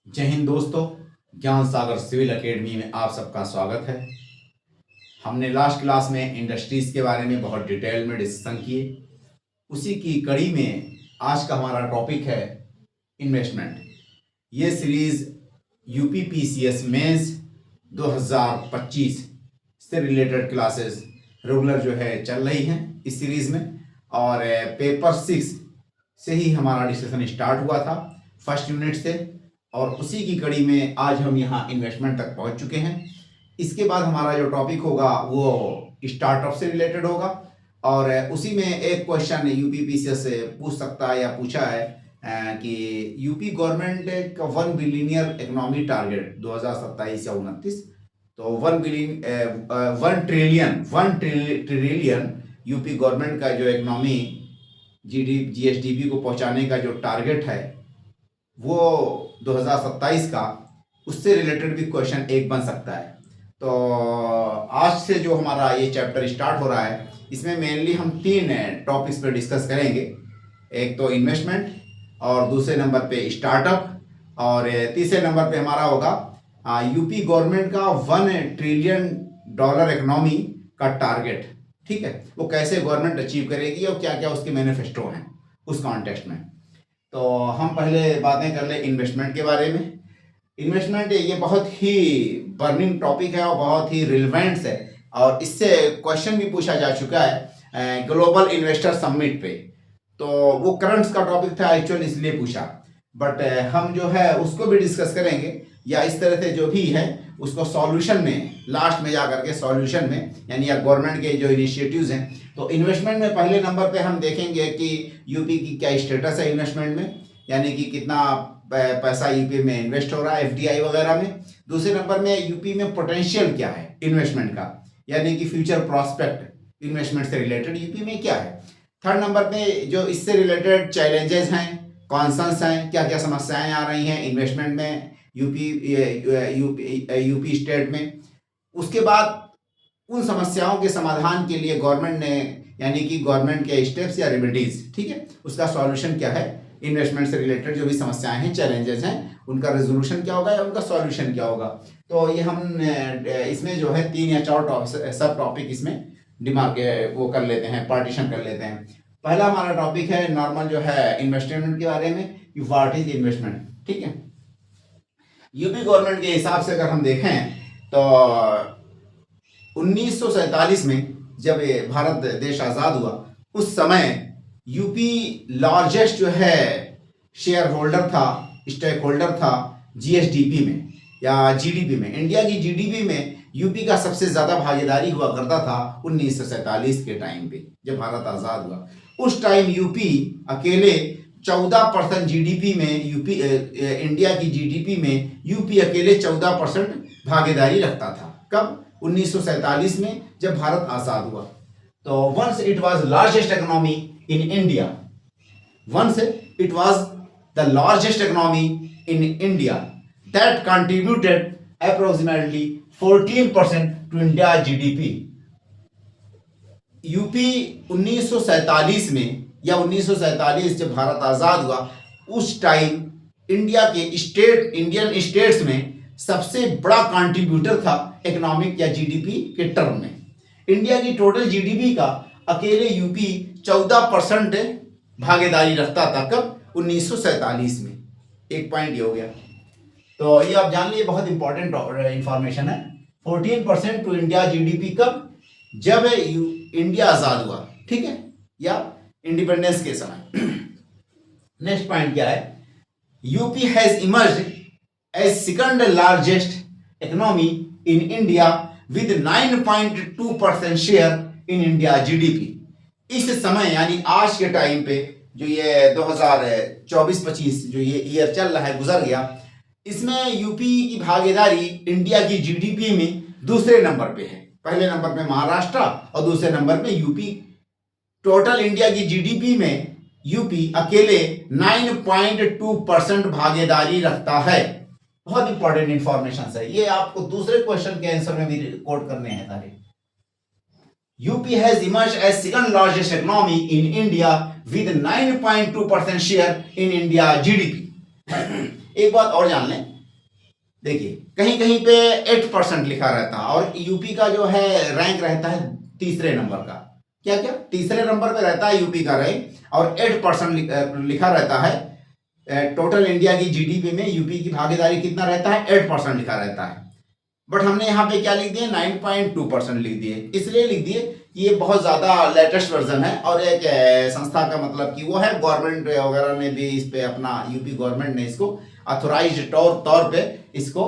जय हिंद दोस्तों। ज्ञान सागर सिविल एकेडमी में आप सबका स्वागत है। हमने लास्ट क्लास में इंडस्ट्रीज के बारे में बहुत डिटेल में डिस्कशन किए। उसी की कड़ी में आज का हमारा टॉपिक है इन्वेस्टमेंट। ये सीरीज यूपीपीसीएस मेंस 2025 से रिलेटेड क्लासेस रेगुलर जो है चल रही हैं इस सीरीज में, और पेपर 6 से ही हमारा डिस्कशन स्टार्ट हुआ था फर्स्ट यूनिट से, और उसी की कड़ी में आज हम यहाँ इन्वेस्टमेंट तक पहुँच चुके हैं। इसके बाद हमारा जो टॉपिक होगा वो स्टार्टअप से रिलेटेड होगा, और उसी में एक क्वेश्चन यूपीपीसीएस से पूछ सकता है या पूछा है कि यूपी गवर्नमेंट का 1 बिलियनियर इकोनॉमी टारगेट 2027 या 29, तो 1 ट्रिलियन यूपी गवर्नमेंट का जो इकोनॉमी जीएसडीपी को पहुंचाने का जो टारगेट है वो 2027 का, उससे रिलेटेड भी क्वेश्चन एक बन सकता है। तो आज से जो हमारा ये चैप्टर स्टार्ट हो रहा है, इसमें मेनली हम 3 टॉपिक्स पे डिस्कस करेंगे। एक तो इन्वेस्टमेंट, और दूसरे नंबर पे स्टार्टअप, और तीसरे नंबर पे हमारा होगा यूपी गवर्नमेंट का $1 ट्रिलियन इकोनॉमी का टारगेट। ठीक है, वो कैसे गवर्नमेंट अचीव करेगी और क्या क्या उसके मैनिफेस्टो हैं उस कॉन्टेक्स्ट में। तो हम पहले बातें कर ले इन्वेस्टमेंट के बारे में। इन्वेस्टमेंट ये बहुत ही बर्निंग टॉपिक है और बहुत ही रिलेवेंट है, और इससे क्वेश्चन भी पूछा जा चुका है ग्लोबल इन्वेस्टर समिट पे। तो वो करंट्स का टॉपिक था एक्चुअल, इसलिए पूछा, बट हम जो है उसको भी डिस्कस करेंगे, या इस तरह से जो भी है उसको सॉल्यूशन में, लास्ट में जा करके सॉल्यूशन में, यानी या गवर्नमेंट के जो इनिशिएटिव्स हैं। तो इन्वेस्टमेंट में पहले नंबर पे हम देखेंगे कि यूपी की क्या स्टेटस है इन्वेस्टमेंट में, यानी कि कितना पैसा यूपी में इन्वेस्ट हो रहा है एफडीआई वगैरह में। दूसरे नंबर में यूपी में पोटेंशियल क्या है इन्वेस्टमेंट का, यानी कि फ्यूचर प्रॉस्पेक्ट इन्वेस्टमेंट से रिलेटेड यूपी में क्या है। थर्ड नंबर पे जो इससे रिलेटेड चैलेंजेस हैं, कॉन्सर्न्स हैं, क्या क्या समस्याएं आ रही हैं इन्वेस्टमेंट में यूपी स्टेट में। उसके बाद उन समस्याओं के समाधान के लिए गवर्नमेंट ने, यानी कि गवर्नमेंट के स्टेप्स या रेमेडीज, ठीक है, उसका सॉल्यूशन क्या है, इन्वेस्टमेंट से रिलेटेड जो भी समस्याएं हैं, चैलेंजेस हैं, उनका रेजोल्यूशन क्या होगा या उनका सॉल्यूशन क्या होगा। तो ये हम इसमें जो है 3 या 4 सब टॉपिक इसमें दिमाग वो कर लेते हैं, पार्टीशन कर लेते हैं। पहला हमारा टॉपिक है नॉर्मल जो है इन्वेस्टमेंट के बारे में कि व्हाट इज इन्वेस्टमेंट। ठीक है, यूपी गवर्नमेंट के हिसाब से अगर हम देखें तो 1947 में जब ये भारत देश आज़ाद हुआ, उस समय यूपी लार्जेस्ट जो है शेयर होल्डर था, स्टेक होल्डर था जीएसडीपी में या जीडीपी में। इंडिया की जीडीपी में यूपी का सबसे ज़्यादा भागीदारी हुआ करता था 1947 के टाइम पे, जब भारत आज़ाद हुआ। उस टाइम यूपी अकेले 14% जीडीपी में, यूपी इंडिया की जीडीपी में यूपी अकेले 14% भागीदारी रखता था। कब? 1947 में, जब भारत आज़ाद हुआ। तो once it was largest economy in India, once it was the largest economy in India that contributed approximately 14% to India GDP. UP 1947 में या 1947 जब भारत आज़ाद हुआ, उस टाइम इंडिया के इंडियन स्टेट्स में सबसे बड़ा कंट्रीब्यूटर था इकोनॉमिक या जीडीपी के टर्म में। इंडिया की टोटल जीडीपी का अकेले यूपी 14% भागीदारी रखता था। कब? 1947 में। एक पॉइंट ये हो गया। तो ये आप जान लीजिए, बहुत इंपॉर्टेंट इंफॉर्मेशन है। 14% टू इंडिया जीडीपी कब? जब इंडिया आज़ाद हुआ, ठीक है, या इंडिपेंडेंस के समय। नेक्स्ट पॉइंट क्या है? UP has emerged as second largest economy in India with 9.2% share in India GDP. इस समय यानी आज के टाइम पे जो ये 2024-25 जो ये ईयर चल रहा है, गुजर गया, इसमें यूपी की भागीदारी इंडिया की जीडीपी में दूसरे नंबर पे है। पहले नंबर पे महाराष्ट्र और दूसरे नंबर पे यूपी। टोटल इंडिया की जीडीपी में यूपी अकेले 9.2% भागीदारी रखता है। बहुत इंपॉर्टेंट इंफॉर्मेशन है ये, आपको दूसरे क्वेश्चन के आंसर में भी कोट करने हैं सारे। UP has emerged as second largest economy in India with 9.2% share in India GDP. एक बात और जान लें देखिए कहीं कहीं पे 8% लिखा रहता है और यूपी का जो है रैंक रहता है तीसरे नंबर का। क्या क्या तीसरे नंबर पे रहता है यूपी का रैंक और 8% लिखा रहता है। टोटल इंडिया की जीडीपी में यूपी की भागीदारी कितना रहता है? 8% लिखा रहता है। बट हमने यहाँ पे क्या लिख दिए? 9.2% लिख दिए। इसलिए लिख दिए कि ये बहुत ज़्यादा लेटेस्ट वर्जन है और एक संस्था का मतलब कि वो है, गवर्नमेंट वगैरह ने भी इस पे अपना, यूपी गवर्नमेंट ने इसको ऑथोराइज्ड तौर पे इसको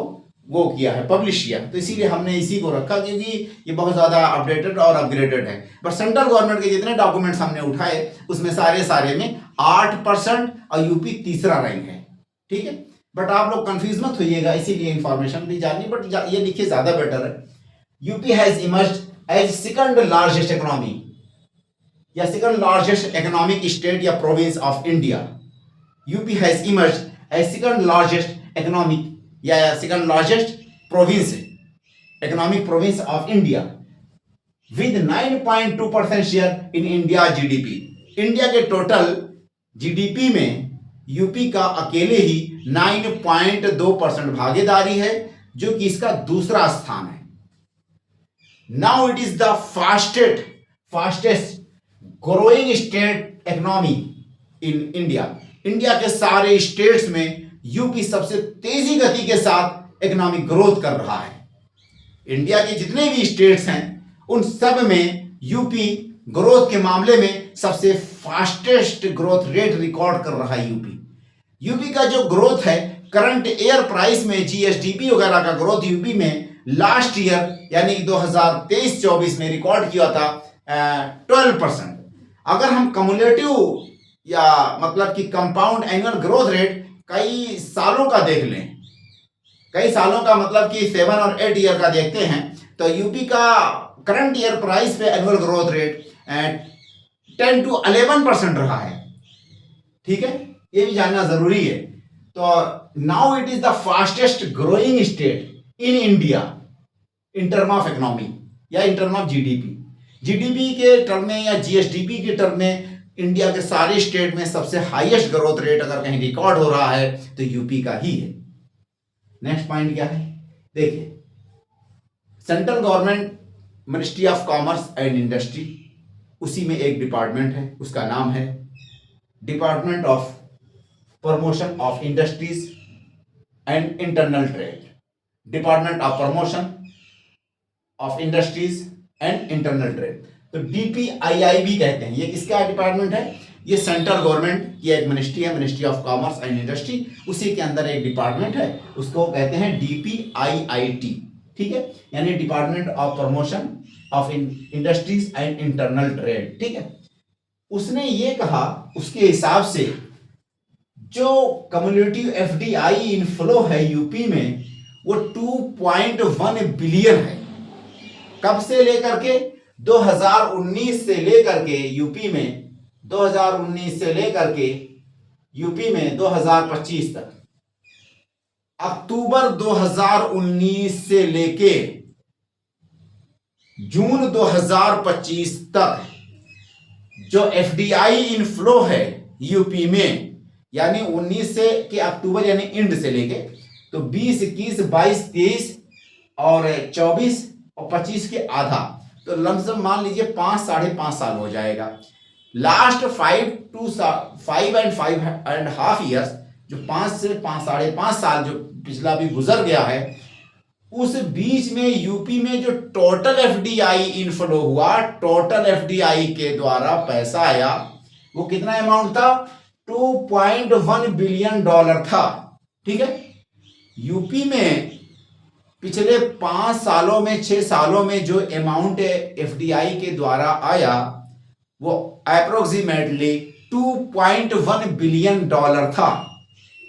वो किया है, पब्लिश किया। तो इसीलिए हमने इसी को रखा क्योंकि ये बहुत ज़्यादा अपडेटेड और अपग्रेडेड है। बट सेंट्रल गवर्नमेंट के जितने डॉक्यूमेंट्स हमने उठाए उसमें सारे में 8% और यूपी तीसरा रैंक है। ठीक है, बट आप लोग कंफ्यूज मत होइएगा, इसीलिए इंफॉर्मेशन भी जाननी, बट ये लिखिए ज्यादा बेटर है। UP has emerged as second largest economy या सेकंड लार्जेस्ट इकोनॉमिक स्टेट या province of India. UP has emerged as second largest economic या second largest province, economic province of India with 9.2% share in India GDP. India के total GDP में UP का अकेले ही 9.2% भागीदारी है, जो कि इसका दूसरा स्थान है। Now it is the fastest growing state economy in India. India के सारे स्टेट्स में यूपी सबसे तेजी गति के साथ इकोनॉमिक ग्रोथ कर रहा है। इंडिया के जितने भी स्टेट्स हैं उन सब में यूपी ग्रोथ के मामले में सबसे फास्टेस्ट ग्रोथ रेट रिकॉर्ड कर रहा है। यूपी का जो ग्रोथ है करंट ईयर प्राइस में, जीएसडीपी वगैरह का ग्रोथ यूपी में लास्ट ईयर यानी 2023-24 में रिकॉर्ड किया था 12%। अगर हम कम्युलेटिव या मतलब कि कंपाउंड एनुअल ग्रोथ रेट कई सालों का देख लें, कई सालों का मतलब कि 7 और 8 ईयर का देखते हैं, तो यूपी का करंट ईयर प्राइस पे एनुअल ग्रोथ रेट 10 to 11% रहा है। ठीक है, ये भी जानना जरूरी है। तो now it is the fastest growing state in India in term of economy या in term of GDP. GDP के टर्म में या जीएसडीपी के टर्म में इंडिया के सारे स्टेट में सबसे हाईएस्ट ग्रोथ रेट अगर कहीं रिकॉर्ड हो रहा है तो यूपी का ही है। नेक्स्ट पॉइंट क्या है? देखिए, central government ministry of commerce and industry, उसी में एक डिपार्टमेंट है, उसका नाम है department of promotion of industries and internal trade. Department of promotion of industries and internal trade, तो डीपीआईआईबी कहते हैं। ये किसका डिपार्टमेंट है? ये सेंट्रल गवर्नमेंट की एक मिनिस्ट्री है, ministry of commerce and industry, उसी के अंदर एक डिपार्टमेंट है, उसको कहते हैं डीपीआईआईटी। ठीक है, यानी department of promotion of industries and internal trade. ठीक है, उसने ये कहा, उसके हिसाब से जो कम्युलेटिव एफडीआई इनफ्लो है यूपी में वो 2.1 बिलियन है। कब से लेकर के? 2019 से लेकर के यूपी में, 2019 से लेकर के यूपी में 2025 तक, अक्टूबर 2019 से लेके जून 2025 तक जो एफडीआई इनफ्लो है यूपी में, यानी 19 से के अक्टूबर यानी इंड से लेके, तो 20, 21, 22, 23 और 24 और 25 के आधा, तो लमसम मान लीजिए 5, 5.5 साल हो जाएगा। लास्ट 5 and 5.5 ईयर्स, जो 5 से 5.5 साल जो पिछला भी गुजर गया है, उस बीच में यूपी में जो टोटल एफडीआई इनफ्लो हुआ, टोटल एफडीआई के द्वारा पैसा आया, वो कितना अमाउंट था? 2.1 बिलियन डॉलर था। ठीक है, यूपी में पिछले 5 सालों में, 6 सालों में जो अमाउंट एफडीआई के द्वारा आया वो अप्रोक्सीमेटली 2.1 बिलियन डॉलर था।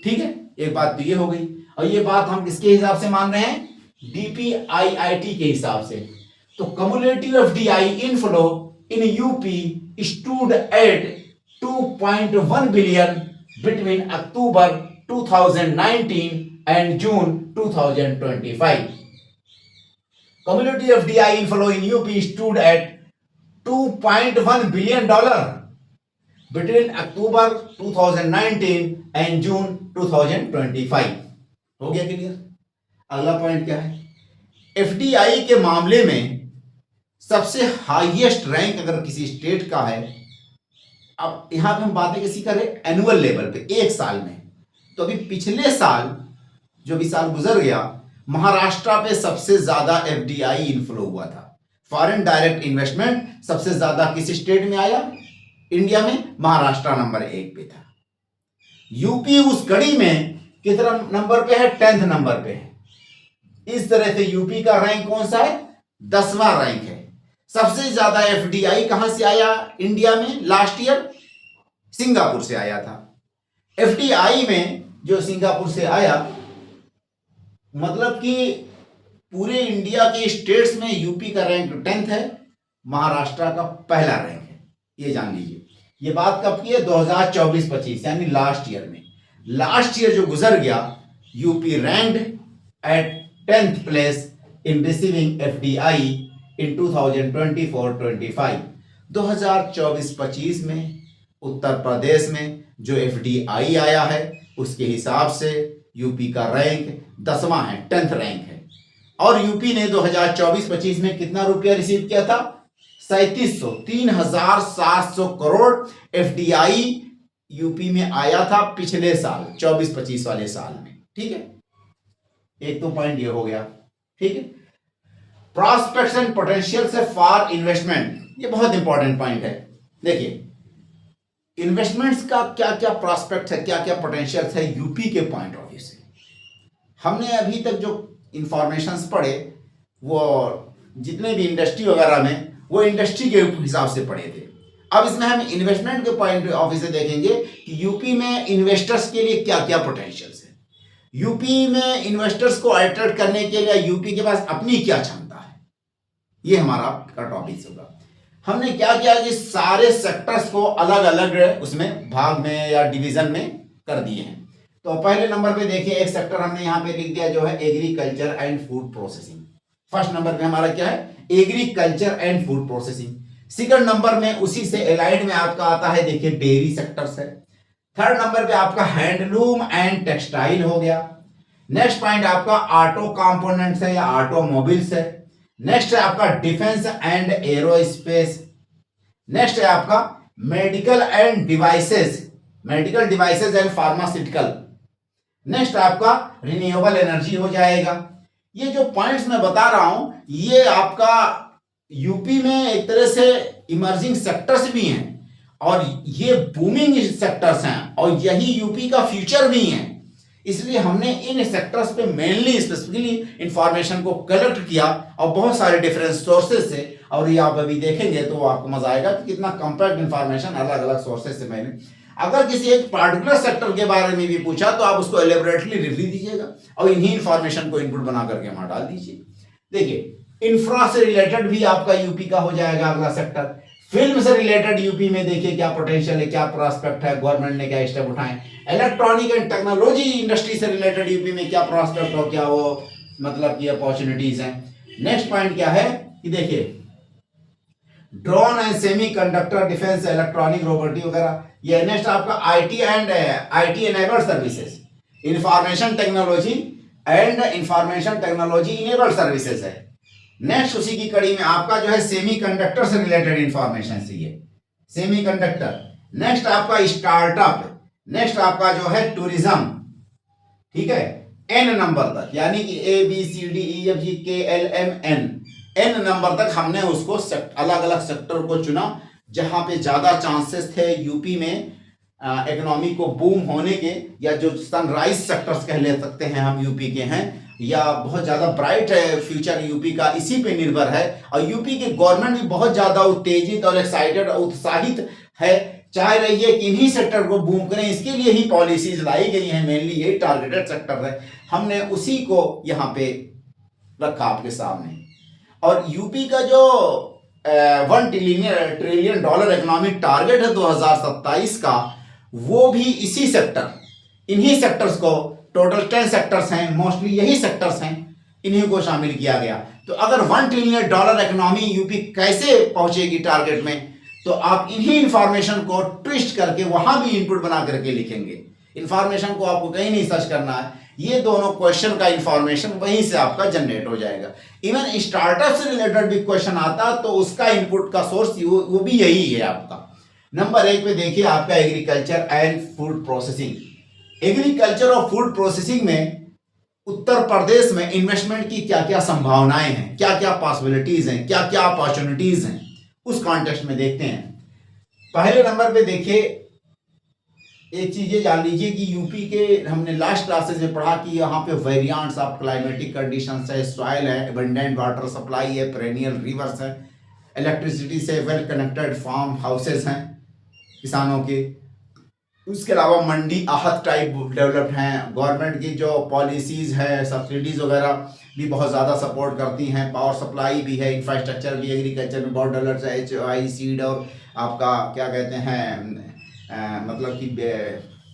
ठीक है, एक बात तो ये हो गई, और ये बात हम किसके हिसाब से मान रहे हैं? डीपीआईआईटी के हिसाब से। तो cumulative FDI inflow in UP stood at 2.1 billion between October 2019 and June 2025. Cumulative FDI inflow in UP stood at $2.1 billion between October 2019 and June 2025. हो गया क्लियर? अगला पॉइंट क्या है, एफडीआई के मामले में सबसे हाईएस्ट रैंक अगर किसी स्टेट का है, अब यहां पे हम बातें किसी करें एनुअल लेवल पे, एक साल में, तो अभी पिछले साल जो भी साल गुजर गया, महाराष्ट्र पे सबसे ज्यादा एफडीआई इनफ्लो हुआ था। फॉरेन डायरेक्ट इन्वेस्टमेंट सबसे ज्यादा किस स्टेट में आया इंडिया में, महाराष्ट्र नंबर 1 पे था। यूपी उस कड़ी में कितना नंबर पे है, 10th नंबर पे है। इस तरह से यूपी का रैंक कौन सा है, 10वां रैंक है। सबसे ज्यादा एफडीआई कहां से आया इंडिया में लास्ट ईयर, सिंगापुर से आया था। एफडीआई में जो सिंगापुर से आया, मतलब कि पूरे इंडिया के स्टेट्स में यूपी का रैंक 10th है, महाराष्ट्र का पहला रैंक है, ये जान लीजिए। ये बात कब की है, 2024-25 यानी लास्ट ईयर में। लास्ट ईयर जो गुजर गया, UP ranked at 10th place in receiving FDI in 2024-25। 2024-25 में उत्तर प्रदेश में जो एफडीआई आया है, उसके हिसाब से यूपी का रैंक 10वां है, 10th रैंक है। और यूपी ने 2024-25 में कितना रुपया रिसीव किया था, 3,700 करोड़ एफडीआई यूपी में आया था पिछले साल 24-25 वाले साल में। ठीक है, एक तो पॉइंट ये हो गया। ठीक है, प्रॉस्पेक्ट्स एंड पोटेंशियल से फॉर इन्वेस्टमेंट, ये बहुत इंपॉर्टेंट पॉइंट है। देखिए इन्वेस्टमेंट्स का क्या क्या प्रॉस्पेक्ट है, क्या क्या पोटेंशियल है यूपी के पॉइंट ऑफ व्यू से। हमने अभी तक जो इंफॉर्मेशंस पढ़े वो जितने भी इंडस्ट्री वगैरह में, वो इंडस्ट्री के हिसाब से पढ़े थे। अब इसमें हम इन्वेस्टमेंट के पॉइंट ऑफ व्यू से देखेंगे कि यूपी में इन्वेस्टर्स के लिए क्या क्या पोटेंशियल्स है, यूपी में इन्वेस्टर्स को अट्रैक्ट करने के लिए यूपी के पास अपनी क्या क्षमता है, ये हमारा का टॉपिक होगा। हमने क्या किया कि सारे सेक्टर्स को अलग अलग उसमें भाग में या डिवीजन में कर दिए हैं। तो पहले नंबर पे देखिए, एक सेक्टर हमने यहाँ पे लिख दिया जो है agriculture and food processing. First number पे हमारा क्या है, agriculture and food processing. Second number में उसी से एलाइड में आपका आता है, देखिए डेयरी सेक्टर्स है। थर्ड नंबर पे आपका हैंडलूम एंड टेक्सटाइल हो गया। नेक्स्ट पॉइंट आपका ऑटो कंपोनेंट्स है या ऑटोमोबाइल्स है। नेक्स्ट है आपका डिफेंस एंड एरोस्पेस। नेक्स्ट है आपका medical end devices, medical devices and pharmaceutical. Next आपका रिन्यूएबल एनर्जी हो जाएगा। ये जो पॉइंट्स मैं बता रहा हूं, ये आपका यूपी में एक तरह से इमर्जिंग सेक्टर्स भी हैं और ये बूमिंग सेक्टर्स हैं और यही यूपी का फ्यूचर भी हैं। इसलिए हमने इन सेक्टर्स पे मेनली स्पेसिफिकली इंफॉर्मेशन को कलेक्ट किया और बहुत सारे डिफरेंट सोर्सेज से, और ये आप अभी देखेंगे तो आपको मजा आएगा कि कितना कंपैक्ट इंफॉर्मेशन अलग अलग सोर्सेज से मैंने। अगर किसी एक पार्टिकुलर सेक्टर के बारे में भी पूछा तो आप उसको एलेबोरेटली रिव्यू दीजिएगा और इन्हीं इंफॉर्मेशन को इनपुट बना करके वहां डाल दीजिए। देखिए इंफ्रा से रिलेटेड भी आपका यूपी का हो जाएगा अगला सेक्टर। फिल्म से रिलेटेड यूपी में देखिए क्या पोटेंशियल है, क्या प्रोस्पेक्ट है, गवर्नमेंट ने क्या स्टेप उठाए। इलेक्ट्रॉनिक एंड टेक्नोलॉजी इंडस्ट्री से रिलेटेड यूपी में क्या प्रोस्पेक्ट हो, क्या वो मतलब की अपॉर्चुनिटीज हैं। नेक्स्ट पॉइंट क्या है कि देखिए drone and semi conductor, defence, electronic, robotic वगैरह। ये नेक्स्ट आपका IT and IT enabled services, information technology and information technology enabled services है। नेक्स्ट उसी की कड़ी में आपका जो है सेमी कंडक्टर से रिलेटेड इंफॉर्मेशन चाहिए, सेमी कंडक्टर। नेक्स्ट आपका स्टार्टअप। नेक्स्ट आपका जो है टूरिज्म, ठीक है, एन नंबर तक, यानी कि A B C D E F G K L M N number तक हमने उसको अलग अलग सेक्टर को चुना जहां पे ज्यादा चांसेस थे यूपी में इकोनॉमी को बूम होने के, या जो सनराइज सेक्टर्स कह ले सकते हैं हम यूपी के हैं, या बहुत ज्यादा ब्राइट है फ्यूचर यूपी का, इसी पे निर्भर है। और यूपी की गवर्नमेंट भी बहुत ज्यादा उत्तेजित और एक्साइटेड और उत्साहित है, चाह रही है कि इन्हीं सेक्टर को बूम करें। इसके लिए ही पॉलिसीज लाई गई हैं, मेनली यही टारगेटेड सेक्टर है। हमने उसी को यहाँ पे रखा आपके सामने। और यूपी का जो $1 ट्रिलियन इकोनॉमिक टारगेट है 2027 का, वो भी इसी सेक्टर, इन्हीं सेक्टर्स को, टोटल 10 सेक्टर्स हैं, मोस्टली यही सेक्टर्स हैं, इन्हीं को शामिल किया गया। तो अगर $1 ट्रिलियन इकोनॉमी यूपी कैसे पहुंचेगी टारगेट में, तो आप इन्हीं इंफॉर्मेशन को ट्विस्ट करके वहां भी इनपुट बना करके लिखेंगे। इंफॉर्मेशन को आपको कहीं नहीं सर्च करना है, ये दोनों क्वेश्चन का इंफॉर्मेशन वहीं से आपका जनरेट हो जाएगा। इवन स्टार्टअप से रिलेटेड भी क्वेश्चन आता तो उसका इनपुट का सोर्स वो भी यही है आपका। नंबर 1 पे देखिए आपका agriculture and food processing. Agriculture और फूड प्रोसेसिंग में उत्तर प्रदेश में इन्वेस्टमेंट की क्या क्या संभावनाएं हैं, क्या क्या पॉसिबिलिटीज हैं, क्या क्या अपॉर्चुनिटीज हैं, उस कॉन्टेक्स्ट में देखते हैं। पहले नंबर पे देखिए, एक चीज ये जान लीजिए कि यूपी के हमने लास्ट क्लासेस में पढ़ा कि यहाँ पे वेरिएंट्स ऑफ क्लाइमेटिक कंडीशंस है, सॉइल है, एबंडेंट वाटर सप्लाई है, पेरेनियल रिवर्स है, इलेक्ट्रिसिटी से वेल कनेक्टेड फार्म हाउसेस हैं किसानों के। उसके अलावा मंडी आहत टाइप डेवलप्ड हैं, गवर्नमेंट की जो पॉलिसीज़ है, सब्सिडीज़ वगैरह भी बहुत ज़्यादा सपोर्ट करती हैं, पावर सप्लाई भी है, इंफ्रास्ट्रक्चर भी एग्रीकल्चर में बहुत डेवलप्ड है, HI सीड और आपका क्या कहते हैं मतलब कि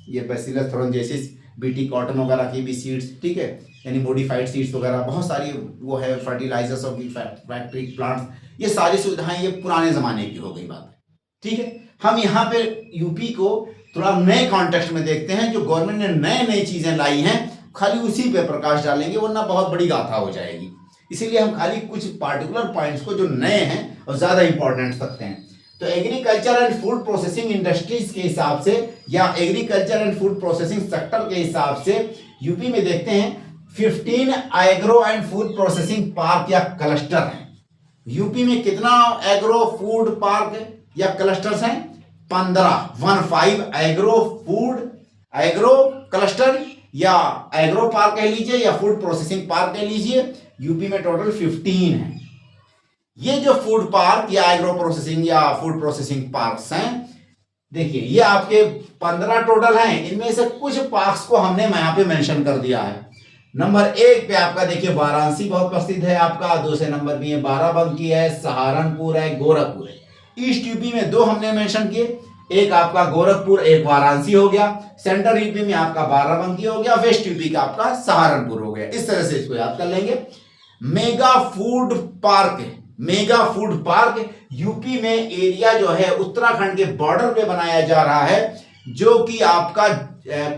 ये बैसिलस थ्रोन्जेसिस, BT कॉटन वगैरह की भी सीड्स, ठीक है, यानी मॉडिफाइड सीड्स वगैरह बहुत सारी वो है, फर्टिलाइजर्स ऑफ की फैक्ट्री प्लांट्स, ये सारी सुविधाएं ये पुराने ज़माने की हो गई बात है, ठीक है। हम यहाँ पे यूपी को थोड़ा नए कॉन्टेक्स्ट में देखते हैं, जो गवर्नमेंट ने नए नई चीजें लाई हैं, खाली उसी पे प्रकाश डालेंगे वरना बहुत बड़ी गाथा हो जाएगी। इसीलिए हम खाली कुछ पार्टिकुलर पॉइंट्स को जो नए हैं और ज्यादा इंपॉर्टेंट रखते हैं। तो agriculture and food processing industries के हिसाब से या agriculture and food processing sector के हिसाब से यूपी में देखते हैं 15 agro and food processing park या क्लस्टर है। यूपी में कितना एग्रो फूड पार्क या क्लस्टर्स हैं? 15 एग्रो क्लस्टर या एग्रो पार्क कह लीजिए या फूड प्रोसेसिंग पार्क कह लीजिए, यूपी में टोटल 15 है। ये जो फूड पार्क या एग्रो प्रोसेसिंग या फूड प्रोसेसिंग पार्क्स हैं, देखिए ये आपके 15 टोटल हैं। इनमें से कुछ पार्क्स को हमने यहाँ पे मेंशन कर दिया है। नंबर 1 पे आपका देखिए वाराणसी बहुत प्रसिद्ध है आपका, दूसरे नंबर पे ये बाराबंकी है, सहारनपुर है, गोरखपुर है। ईस्ट यूपी में 2 हमने मेंशन किए, एक आपका गोरखपुर, एक वाराणसी हो गया। सेंट्रल यूपी में आपका बाराबंकी हो गया, वेस्ट यूपी का आपका सहारनपुर हो गया। इस तरह से इसको याद कर लेंगे। मेगा फूड पार्क यूपी में एरिया जो है उत्तराखंड के बॉर्डर पे बनाया जा रहा है, जो कि आपका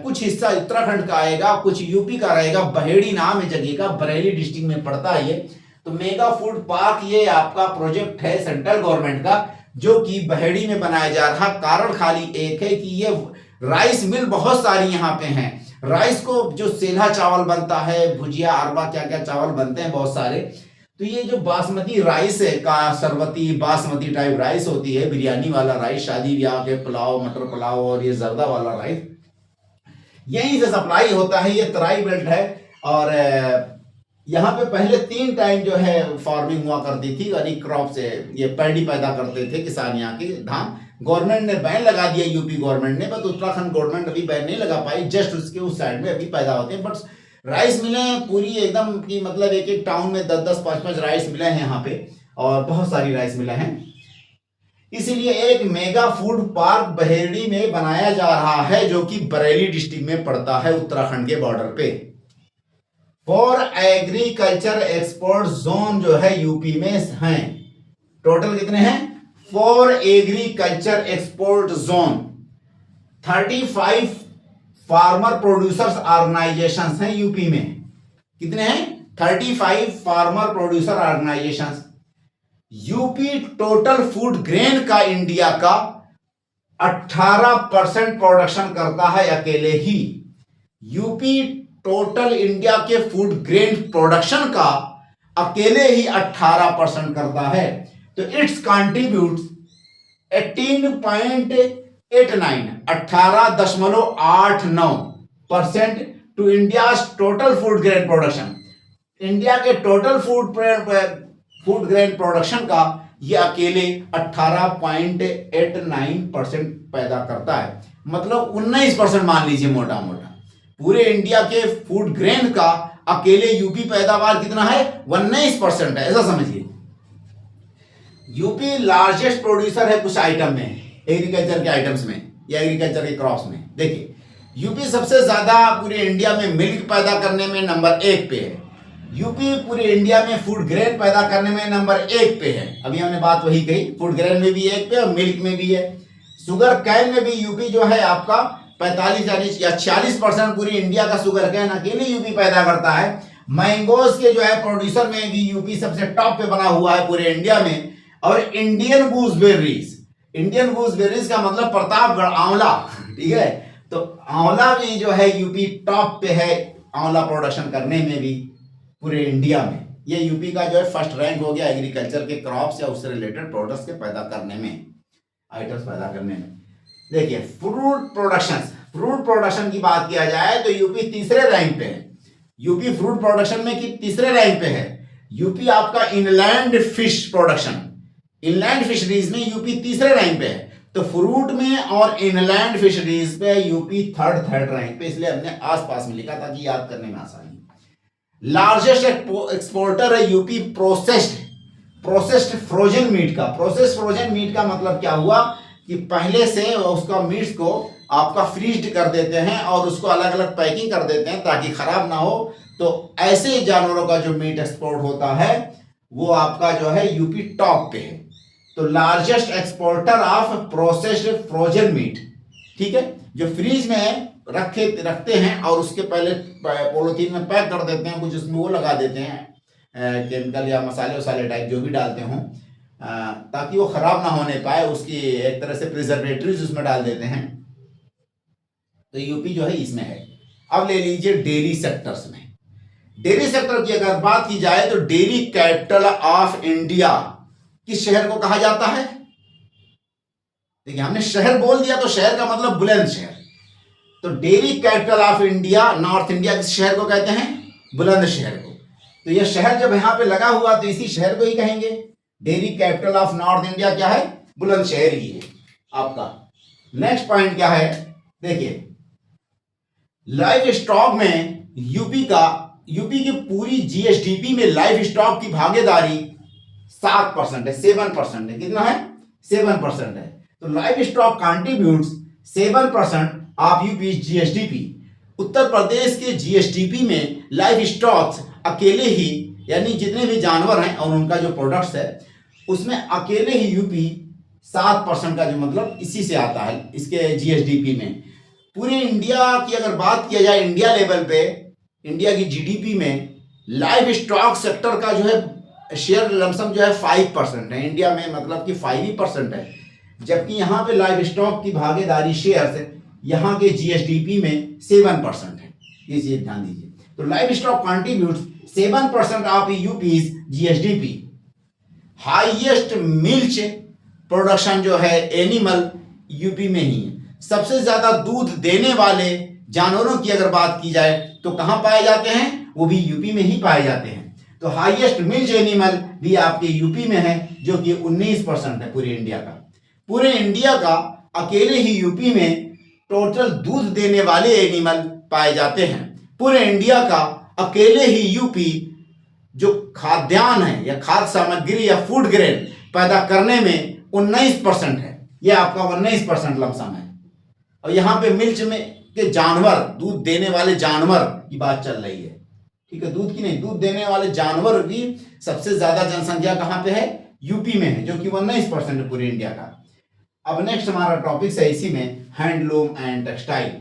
कुछ हिस्सा उत्तराखंड का आएगा, कुछ यूपी का रहेगा। बहेड़ी नाम है जगह का, बरेली डिस्ट्रिक्ट में पड़ता है ये। तो मेगा फूड पार्क ये आपका प्रोजेक्ट है सेंट्रल गवर्नमेंट का, जो कि बहेड़ी में बनाया जा रहा। कारण खाली एक है कि ये राइस मिल बहुत सारी यहाँ पे हैं। राइस को जो सेला चावल बनता है, भुजिया, अरबा, क्या क्या चावल बनते हैं बहुत सारे। तो ये जो बासमती राइस है का सरबती बासमती टाइप राइस होती है, बिरयानी वाला राइस, शादी ब्याह के पुलाव, मटर पुलाव और ये जर्दा वाला राइस, यहीं से सप्लाई होता है। ये तराई बेल्ट है और यहाँ पे पहले 3 टाइम जो है फार्मिंग हुआ करती थी, यानी क्रॉप से ये पैडी पैदा करते थे किसान यहाँ के, धान। गवर्नमेंट ने बैन लगा दिया, यूपी गवर्नमेंट ने, बट उत्तराखंड गवर्नमेंट अभी बैन नहीं लगा पाई। जस्ट उसके उस साइड में अभी पैदा होते हैं। बट राइस मिलें पूरी एकदम की मतलब एक एक टाउन में 10-10, 5-5 राइस मिले हैं यहाँ पे, और बहुत सारी राइस मिले हैं। इसीलिए एक मेगा फूड पार्क बहेड़ी में बनाया जा रहा है, जो कि बरेली डिस्ट्रिक्ट में पड़ता है उत्तराखंड के बॉर्डर पे। फॉर एग्रीकल्चर एक्सपोर्ट जोन जो है यूपी में हैं, टोटल कितने हैं? For agriculture export zone 35 farmer producers organisations हैं यूपी में। कितने हैं? 35 farmer producer organisations. UP total food grain का इंडिया का 18% प्रोडक्शन करता है अकेले ही। यूपी टोटल इंडिया के फूड ग्रेन प्रोडक्शन का अकेले ही 18% करता है। तो it's contributes 18.89% to India total food grain production. India के टोटल फूड ग्रेन प्रोडक्शन का ये अकेले 18.89% पैदा करता है। मतलब 19% मान लीजिए मोटा मोटा। पूरे इंडिया के फूड ग्रेन का अकेले यूपी पैदावार कितना है? 19% है, ऐसा समझिए। यूपी लार्जेस्ट प्रोड्यूसर है कुछ आइटम में, एग्रीकल्चर के आइटम्स में या एग्रीकल्चर के क्रॉप्स में। देखिए यूपी सबसे ज्यादा पूरे इंडिया में मिल्क पैदा करने में नंबर 1 पे है। यूपी पूरे इंडिया में फूड ग्रेन पैदा करने में नंबर 1 पे है। अभी हमने बात वही कही, फूड ग्रेन में भी 1 पे और मिल्क में भी है। शुगर कैन में भी यूपी जो है आपका 45 या 46% पूरी इंडिया का शुगर केन अकेले यूपी पैदा करता है। मैंगोज के जो है प्रोड्यूसर में भी यूपी सबसे टॉप पे बना हुआ है पूरे इंडिया में। और इंडियन गूसबेरीज का मतलब प्रतापगढ़ आंवला, ठीक है, तो आंवला में जो है यूपी टॉप पे है आंवला प्रोडक्शन करने में भी पूरे इंडिया में। ये यूपी का जो है फर्स्ट रैंक हो गया एग्रीकल्चर के क्रॉप्स या उससे रिलेटेड प्रोडक्ट्स के पैदा करने में, आइटम्स पैदा करने में। देखिए फ्रूट प्रोडक्शन की बात किया जाए तो यूपी तीसरे रैंक पे है। यूपी फ्रूट प्रोडक्शन में तीसरे रैंक पे है। यूपी आपका इनलैंड फिशरीज में यूपी तीसरे रैंक पे है। तो फ्रूट में और इनलैंड फिशरीज पे यूपी थर्ड रैंक पे, इसलिए हमने आसपास में लिखा ताकि याद करने में आसानी। लार्जेस्ट एक्सपोर्टर है यूपी प्रोसेस्ड फ्रोजन मीट का। प्रोसेस्ड फ्रोजन मीट का मतलब क्या हुआ कि पहले से उसका मीट्स को आपका फ्रीज कर देते हैं और उसको अलग अलग पैकिंग कर देते हैं ताकि खराब ना हो। तो ऐसे जानवरों का जो मीट एक्सपोर्ट होता है वो आपका जो है यूपी टॉप पे है। तो largest exporter of processed frozen meat, ठीक है, जो फ्रीज में रखते हैं और उसके पहले पॉलिथीन में पैक कर देते हैं, कुछ उसमें वो लगा देते हैं केमिकल या मसाले वसाले टाइप जो भी डालते हों ताकि वो खराब ना होने पाए, उसकी एक तरह से प्रिजर्वेटिव्स उसमें डाल देते हैं। तो यूपी जो है इसमें है। अब ले लीजिए डेयरी सेक्टर्स में। डेयरी सेक्टर की अगर बात की जाए तो डेयरी कैपिटल ऑफ इंडिया किस शहर को कहा जाता है? देखिए हमने शहर बोल दिया तो शहर का मतलब बुलंदशहर। तो dairy capital of India north India किस शहर को कहते हैं? बुलंदशहर को। तो यह शहर जब यहां पे लगा हुआ तो इसी शहर को ही कहेंगे। Dairy capital of north India क्या है? बुलंदशहर ही है आपका। नेक्स्ट पॉइंट क्या है? देखिए लाइव स्टॉक में यूपी की पूरी जीएसडीपी में लाइव स्टॉक की भागीदारी 7% है, 7% है। कितना है? 7% है। तो livestock contributes 7% of UP GSDP. Uttar Pradesh के जीएसडीपी में लाइव स्टॉक्स अकेले ही, यानी जितने भी जानवर हैं और उनका जो प्रोडक्ट्स है उसमें अकेले ही यूपी 7% का जो मतलब इसी से आता है इसके जीएसडीपी में। पूरे इंडिया की अगर बात किया जाए इंडिया लेवल पे, इंडिया की जीडीपी में लाइव स्टॉक सेक्टर का जो है शेयर लमसम जो है 5% है इंडिया में, मतलब कि 5% है। जबकि यहाँ पे लाइव स्टॉक की भागीदारी शेयर से यहाँ के जीएसडीपी में 7% है। ये चीज ध्यान दीजिए। तो livestock contributes 7% of यूपीज GSDP. Highest milk production जो है एनिमल यूपी में ही है। सबसे ज्यादा दूध देने वाले जानवरों की अगर बात की जाए तो कहां पाए जाते हैं? वो भी यूपी में ही पाए जाते हैं। तो हाईएस्ट मिल्क एनिमल भी आपके यूपी में है जो कि 19% है पूरे इंडिया का। पूरे इंडिया का अकेले ही यूपी में टोटल दूध देने वाले एनिमल पाए जाते हैं। पूरे इंडिया का अकेले ही यूपी जो खाद्यान्न है या खाद्य सामग्री या फूड ग्रेन पैदा करने में 19% है। यह आपका 19% लमसम है। और यहाँ पे मिल्क में के जानवर, दूध देने वाले जानवर की बात चल रही है, ठीक है, दूध की नहीं, दूध देने वाले जानवर भी सबसे ज्यादा जनसंख्या कहाँ पे है? यूपी में है, जो कि 19% है पूरे इंडिया का। अब नेक्स्ट हमारा टॉपिक है इसी में हैंडलूम एंड टेक्सटाइल।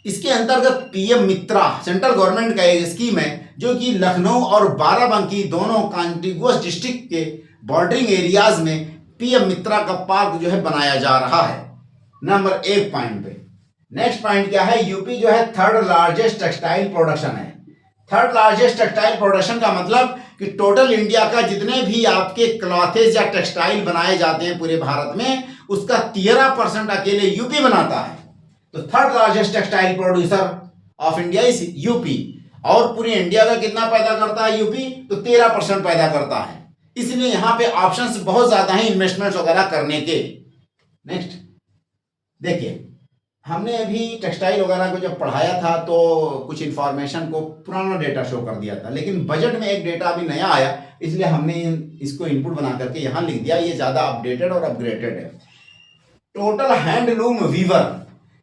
इसके अंतर्गत पीएम मित्रा सेंट्रल गवर्नमेंट का एक स्कीम है जो कि लखनऊ और बाराबंकी दोनों कॉन्टिगुअस डिस्ट्रिक्ट के बॉर्डरिंग एरियाज में पीएम मित्रा का पार्क जो है बनाया जा रहा है। नंबर 1 पॉइंट पे। नेक्स्ट पॉइंट क्या है? यूपी जो है थर्ड लार्जेस्ट टेक्सटाइल प्रोडक्शन है। थर्ड लार्जेस्ट टेक्सटाइल प्रोडक्शन का मतलब कि टोटल इंडिया का जितने भी आपके क्लॉथेज या टेक्सटाइल बनाए जाते हैं पूरे भारत में उसका 13% अकेले यूपी बनाता है। तो third largest textile producer of India is UP. और पूरे इंडिया का कितना पैदा करता है यूपी? तो 13% पैदा करता है। इसलिए यहाँ पे ऑप्शंस बहुत ज्यादा हैं इन्वेस्टमेंट्स वगैरह करने के। नेक्स्ट देखिए, हमने अभी टेक्सटाइल वगैरह को जब पढ़ाया था तो कुछ इंफॉर्मेशन को पुराना डेटा शो कर दिया था, लेकिन बजट में एक डेटा अभी नया आया इसलिए हमने इसको इनपुट बना करके यहाँ लिख दिया। ये ज़्यादा अपडेटेड और अपग्रेडेड है। टोटल हैंडलूम वीवर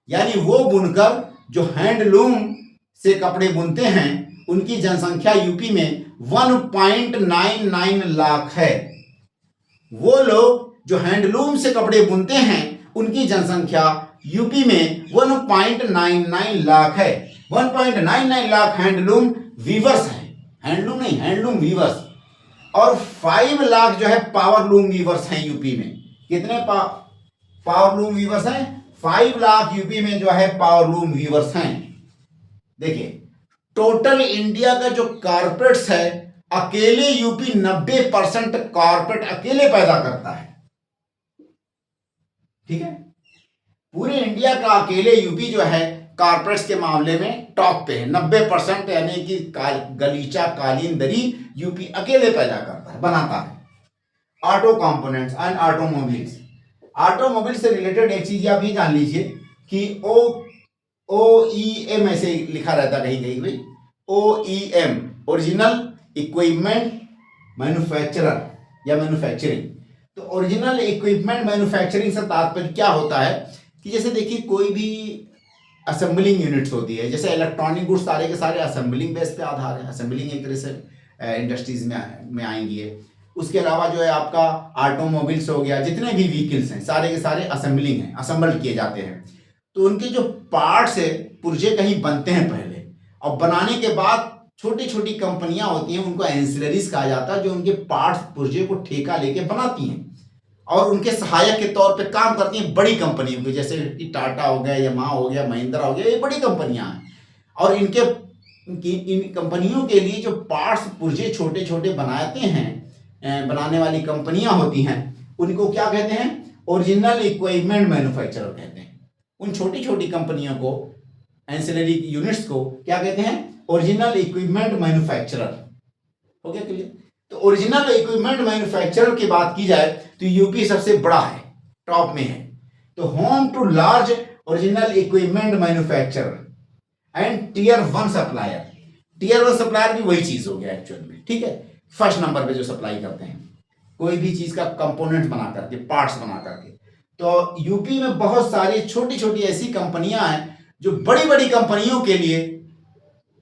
यानी वो बुनकर जो हैंडलूम से कपड़े बुनते हैं उनकी जनसंख्या यूपी में 1.99 लाख है। वो लोग जो हैंडलूम से कपड़े बुनते हैं उनकी जनसंख्या यूपी में 1.99 लाख है। 1.99 लाख हैंडलूम वीवर्स हैं, हैंडलूम नहीं, हैंडलूम वीवर्स। और 5 लाख जो है पावरलूम वीवर्स हैं यूपी में। कितने पावरलूम वीवर्स हैं? 5 लाख यूपी में जो है पावरलूम वीवर्स हैं। देखिए, टोटल इंडिया का जो कारपेट्स है, अकेले यूपी 90% कारपेट अकेले पैदा करता है। ठीक है, पूरे इंडिया का अकेले यूपी जो है कारपेट्स के मामले में टॉप पे है। 90%, यानी कि गलीचा, कालीन, दरी यूपी अकेले पैदा करता है, बनाता है। Auto components and automobiles, automobile से रिलेटेड एक चीज आप ये जान लीजिए कि OEM ऐसे लिखा रहता कहीं कहीं भाई, OEM ओरिजिनल इक्विपमेंट मैन्युफैक्चरर या मैन्युफैक्चरिंग। तो ओरिजिनल इक्विपमेंट मैन्युफैक्चरिंग से तात्पर्य क्या होता है कि जैसे देखिए कोई भी असेंबलिंग यूनिट्स होती है, जैसे इलेक्ट्रॉनिक गुड्स सारे के सारे असेंबलिंग बेस पे आधार है। असेंबलिंग एक तरह से इंडस्ट्रीज में आएंगी है। उसके अलावा जो है आपका ऑटोमोबाइल्स हो गया, जितने भी व्हीकल्स हैं सारे के सारे असेंबलिंग हैं, असेंबल किए जाते हैं। तो उनके जो पार्ट्स है, पुर्जे कहीं बनते हैं पहले, और बनाने के बाद छोटी छोटी कंपनियां होती हैं, उनको एंसिलरीज कहा जाता है, जो उनके पार्ट्स पुर्जे को ठेका लेके बनाती हैं और उनके सहायक के तौर पे काम करती हैं बड़ी कंपनियों की, जैसे टाटा हो गया, यामाहा हो गया, महिंद्रा हो गया, ये बड़ी कंपनियां हैं। और इन कंपनियों के लिए जो पार्ट्स पुर्जे छोटे छोटे बनाते हैं, बनाने वाली कंपनियां होती हैं, उनको क्या कहते हैं? ओरिजिनल इक्विपमेंट मैन्युफैक्चरर कहते हैं। उन छोटी छोटी कंपनियों को, एंसिलरी यूनिट्स को क्या कहते हैं? Original equipment manufacturer. हो गया क्लियर? तो ओरिजिनल इक्विपमेंट मैन्युफैक्चरर की बात की जाए तो यूपी सबसे बड़ा है, टॉप में है। तो home to large original equipment manufacturer and tier 1 supplier. Tier 1 supplier भी वही चीज हो गया एक्चुअल में। ठीक है, फर्स्ट नंबर पे जो सप्लाई करते हैं कोई भी चीज का कंपोनेंट बना करके, पार्ट्स बना करके। तो यूपी में बहुत सारी छोटी छोटी ऐसी कंपनियां हैं जो बड़ी बड़ी कंपनियों के लिए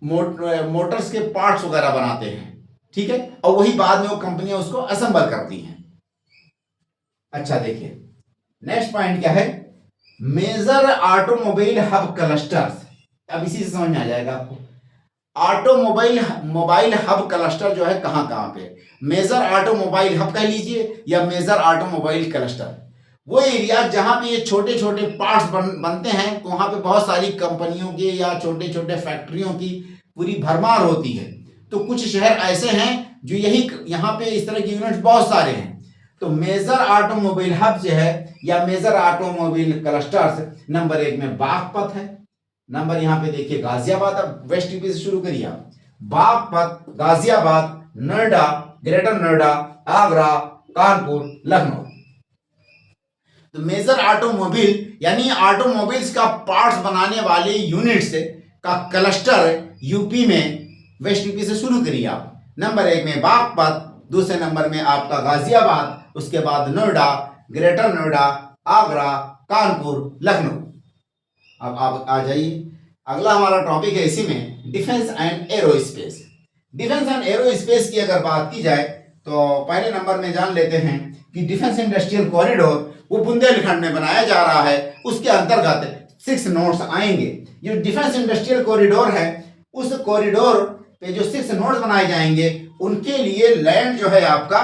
मोटर्स के पार्ट्स वगैरह बनाते हैं। ठीक है, और वही बाद में वो कंपनियां उसको असेंबल करती हैं। अच्छा देखिए, नेक्स्ट पॉइंट क्या है? Major automobile hub clusters. अब इसी से समझ में आ जाएगा आपको मोबाइल हब क्लस्टर जो है कहां कहां पे। मेजर ऑटोमोबाइल हब कह लीजिए या मेजर ऑटोमोबाइल क्लस्टर, वो एरिया जहां पे ये छोटे छोटे पार्ट्स बनते हैं, वहां पे बहुत सारी कंपनियों के या छोटे छोटे फैक्ट्रियों की पूरी भरमार होती है। तो कुछ शहर ऐसे हैं जो यहाँ पे इस तरह के यूनिट्स बहुत सारे हैं। तो मेजर ऑटोमोबाइल हब जो है या मेजर ऑटोमोबाइल क्लस्टर्स, नंबर 1 में बागपत है। नंबर यहाँ पे देखिए गाजियाबाद। अब वेस्ट यूपी से शुरू करिए आप। बागपत, गाजियाबाद, नोएडा, ग्रेटर नोएडा, आगरा, कानपुर, लखनऊ। तो मेजर ऑटोमोबाइल यानी ऑटोमोबाइल्स का पार्ट्स बनाने वाले यूनिट्स का क्लस्टर यूपी में, वेस्ट यूपी से शुरू करिए आप। नंबर 1 में बागपत, दूसरे नंबर में आपका गाजियाबाद, उसके बाद नोएडा, ग्रेटर नोएडा, आगरा, कानपुर, लखनऊ। अब आप आ जाइए, अगला हमारा टॉपिक है इसी में defence and aerospace. Defence and aerospace की अगर बात की जाए तो पहले नंबर में जान लेते हैं कि डिफेंस इंडस्ट्रियल कॉरिडोर वो बुंदेलखंड में बनाया जा रहा है। उसके अंतर्गत 6 नोड्स आएंगे। जो डिफेंस इंडस्ट्रियल कॉरिडोर है, उस कॉरिडोर पे जो 6 नोड्स बनाए जाएंगे, उनके लिए लैंड जो है आपका